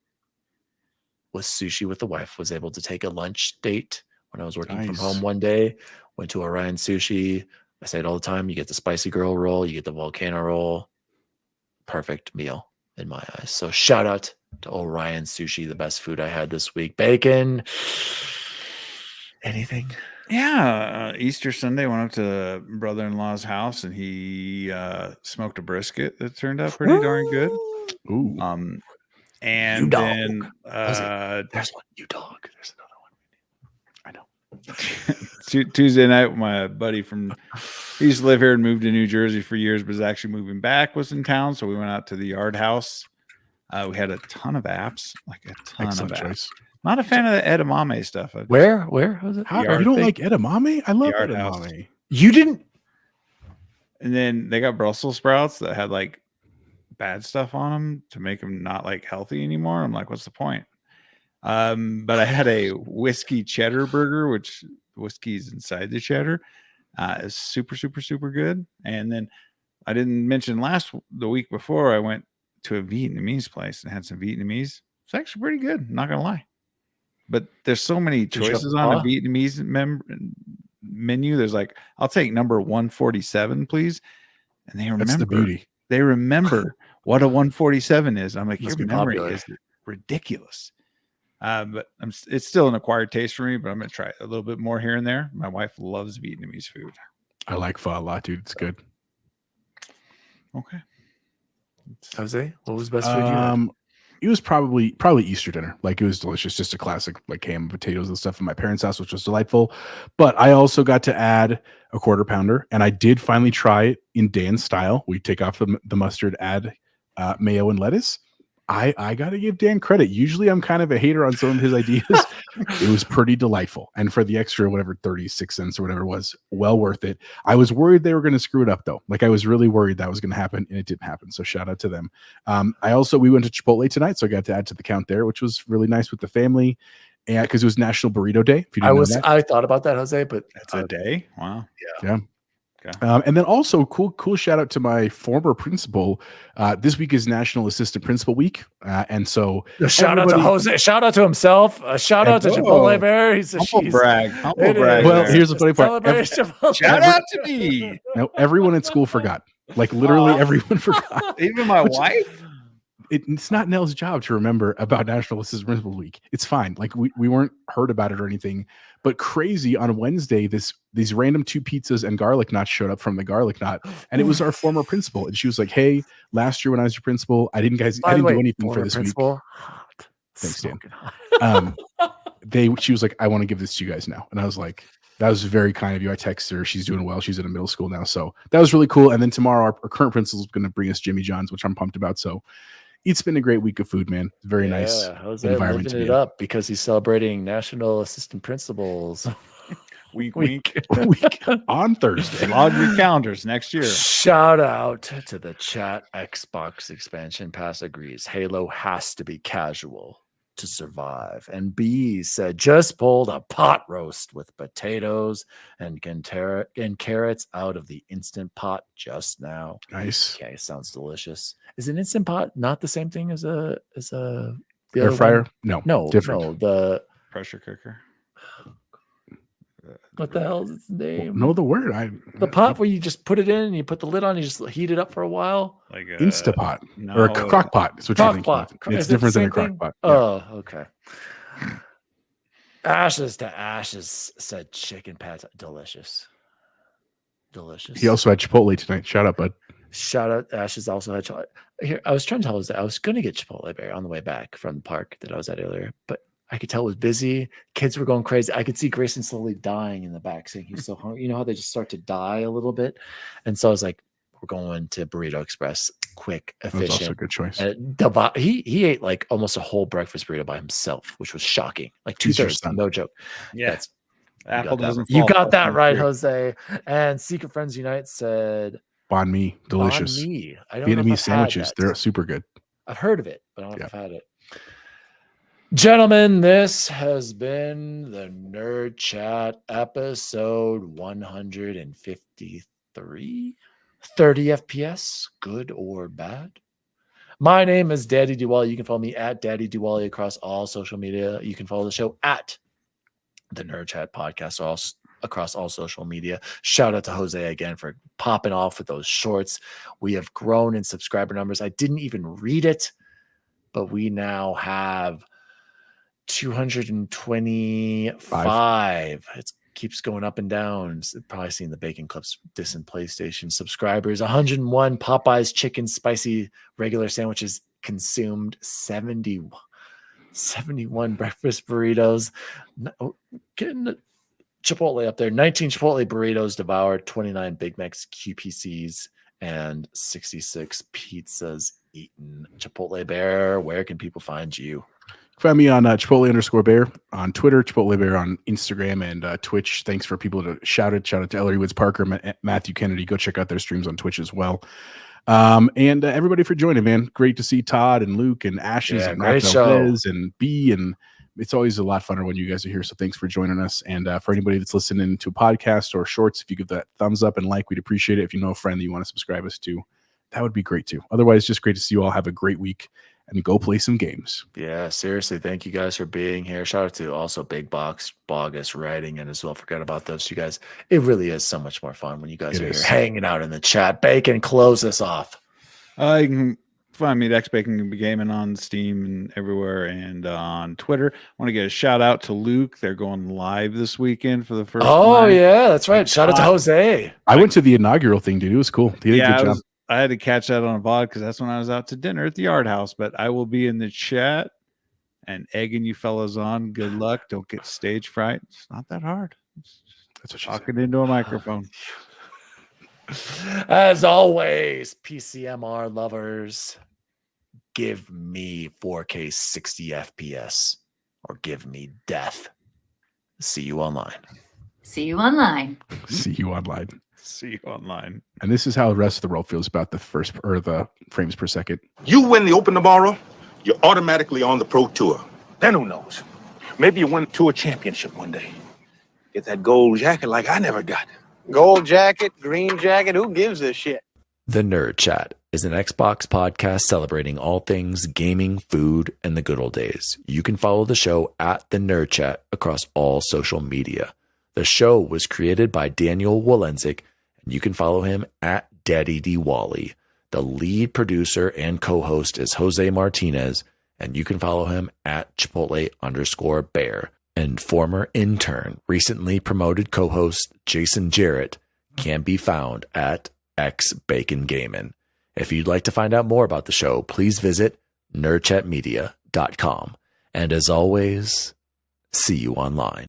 was sushi with the wife. Was able to take a lunch date when I was working from home one day. Went to Orion Sushi. I say it all the time. You get the spicy girl roll. You get the volcano roll. Perfect meal in my eyes. So shout out to Orion Sushi, the best food I had this week. Bacon. Anything? Yeah, Easter Sunday, went up to brother-in-law's house and he smoked a brisket that turned out pretty darn good. Ooh. And then there's one. You dog. There's another one. I know. Tuesday night, my buddy he used to live here and moved to New Jersey for years, but is actually moving back, was in town. So we went out to the Yard House. We had a ton of apps, like a ton Excellent of apps. choice. Not a fan of the edamame stuff. Where was it? How, you don't like edamame? I love edamame. You didn't. And then they got Brussels sprouts that had like bad stuff on them to make them not like healthy anymore. I'm like, what's the point? But I had a whiskey cheddar burger, which whiskey's inside the cheddar. Is super, super, super good. And then I didn't mention the week before I went to a Vietnamese place and had some Vietnamese. It's actually pretty good. Not gonna lie. But there's so many choices on a Vietnamese menu. There's like, I'll take number 147, please. And they remember. That's the beauty. They remember what a 147 is. I'm like, Must your be memory popular. is ridiculous. But it's still an acquired taste for me. But I'm gonna try a little bit more here and there. My wife loves Vietnamese food. I like pho a lot, dude. It's good. Okay. Jose, what was best food you had? It was probably Easter dinner. Like, it was delicious, just a classic like ham and potatoes and stuff in my parents' house, which was delightful. But I also got to add a quarter pounder, and I did finally try it in Dan's style. We take off the mustard, add mayo and lettuce. I got to give Dan credit. Usually I'm kind of a hater on some of his ideas. It was pretty delightful. And for the extra, whatever, 36 cents or whatever it was, well worth it. I was worried they were going to screw it up though. Like, I was really worried that was going to happen, and it didn't happen. So shout out to them. We went to Chipotle tonight, so I got to add to the count there, which was really nice with the family. And because it was National Burrito Day. If you didn't know that. I thought about that, Jose, but That's a day. Wow. Yeah. Okay. And then also cool shout out to my former principal. This week is National Assistant Principal Week, and so Shout out to Jose. Shout out to himself. Shout out to Chipotle Bear. He's a humble brag. Humble brag. Well, there. here's the funny part. Shout out to me. Now, everyone at school forgot. Like literally everyone forgot. Even my wife. It's not Nell's job to remember about National Assistant Principal Week. It's fine. Like we weren't heard about it or anything. But crazy, on Wednesday, these random 2 pizzas and garlic knots showed up from the garlic knot, and it was our former principal. And she was like, "Hey, last year when I was your principal, I didn't do anything for this week." Thanks, Dan. She was like, "I want to give this to you guys now," and I was like, "That was very kind of you." I texted her. She's doing well. She's in a middle school now, so that was really cool. And then tomorrow, our current principal is going to bring us Jimmy John's, which I'm pumped about. So it's been a great week of food, man. Very nice environment to be in. Up because he's celebrating National Assistant Principals week on Thursday. Log your calendars next year. Shout out to the chat. Xbox expansion pass agrees. Halo has to be casual to survive. And B said just pulled a pot roast with potatoes and carrots out of the Instant Pot just now. Nice. Okay, sounds delicious. Is an Instant Pot not the same thing as the air fryer? No, different. No, the pressure cooker. What the hell is its name? Know the word. The pot where you just put it in and you put the lid on, you just heat it up for a while. Like Instapot or a crock pot. Is what you're thinking. It's different than a crock pot. Oh, okay. Ashes to Ashes said chicken pats. Delicious. He also had Chipotle tonight. Shout out, bud. Shout out. Ashes also had Chipotle. Here, I was trying to tell you, I was going to get Chipotle Bear on the way back from the park that I was at earlier, but I could tell it was busy. Kids were going crazy. I could see Grayson slowly dying in the back, saying he's so hungry. You know how they just start to die a little bit? And so I was like, we're going to Burrito Express. Quick, efficient. That's also a good choice. He ate like almost a whole breakfast burrito by himself, which was shocking. Like 2/3, no joke. Yeah. Apple doesn't. You got that right, Jose. And Secret Friends Unite said banh mi, delicious. Banh mi. I don't Vietnamese sandwiches. They're super good. I've heard of it, but I don't know if I've had it. Gentlemen, this has been the Nerd Chat episode 153. 30 FPS, good or bad. My name is Daddy Diwali. You can follow me at Daddy Diwali across all social media. You can follow the show at the Nerd Chat Podcast across all social media. Shout out to Jose again for popping off with those shorts. We have grown in subscriber numbers. I didn't even read it, but we now have 225. It keeps going up and down. Probably seen the bacon clips dissing PlayStation subscribers. 101 Popeyes chicken spicy regular sandwiches consumed. 71 breakfast burritos. Getting the Chipotle up there. 19 Chipotle burritos devoured. 29 Big Macs QPCs and 66 pizzas eaten. Chipotle Bear, where can people find you? Find me on Chipotle_Bear on Twitter, Chipotle Bear on Instagram and Twitch. Thanks for people to shout out to Ellery Woods Parker, Matthew Kennedy. Go check out their streams on Twitch as well. And everybody for joining, man. Great to see Todd and Luke and Ashes and Liz and B. And it's always a lot funner when you guys are here. So thanks for joining us. And for anybody that's listening to a podcast or shorts, if you give that thumbs up and like, we'd appreciate it. If you know a friend that you want to subscribe us to, that would be great too. Otherwise, just great to see you all. Have a great week. And go play some games. Yeah, seriously. Thank you guys for being here. Shout out to also Big Box, Bogus, writing in as well. Forget about those, you guys. It really is so much more fun when you guys are here hanging out in the chat. Bacon, close us off. You can find me at XBacon Gaming on Steam and everywhere and on Twitter. I want to get a shout out to Luke. They're going live this weekend for the first time. Yeah, that's right. Shout out to Jose. I went to the inaugural thing, dude. It was cool. He did a good job. I had to catch that on a VOD because that's when I was out to dinner at the Yard House. But I will be in the chat and egging you fellas on. Good luck. Don't get stage fright. It's not that hard. That's what she's talking into a microphone. As always, PCMR lovers, give me 4K 60 FPS or give me death. See you online. See you online. See you online. See you online. And this is how the rest of the world feels about the the frames per second. You win the Open tomorrow, you're automatically on the Pro Tour. Then who knows? Maybe you win a tour championship one day. Get that gold jacket like I never got. Gold jacket, green jacket, who gives a shit? The Nerd Chat is an Xbox podcast celebrating all things gaming, food, and the good old days. You can follow the show at The Nerd Chat across all social media. The show was created by Daniel Wolenzik, and you can follow him at Daddy D. Wally. The lead producer and co-host is Jose Martinez, and you can follow him at Chipotle_bear. And former intern, recently promoted co-host Jason Jarrett can be found at X Bacon Gamin'. If you'd like to find out more about the show, please visit nerdchatmedia.com. And as always, see you online.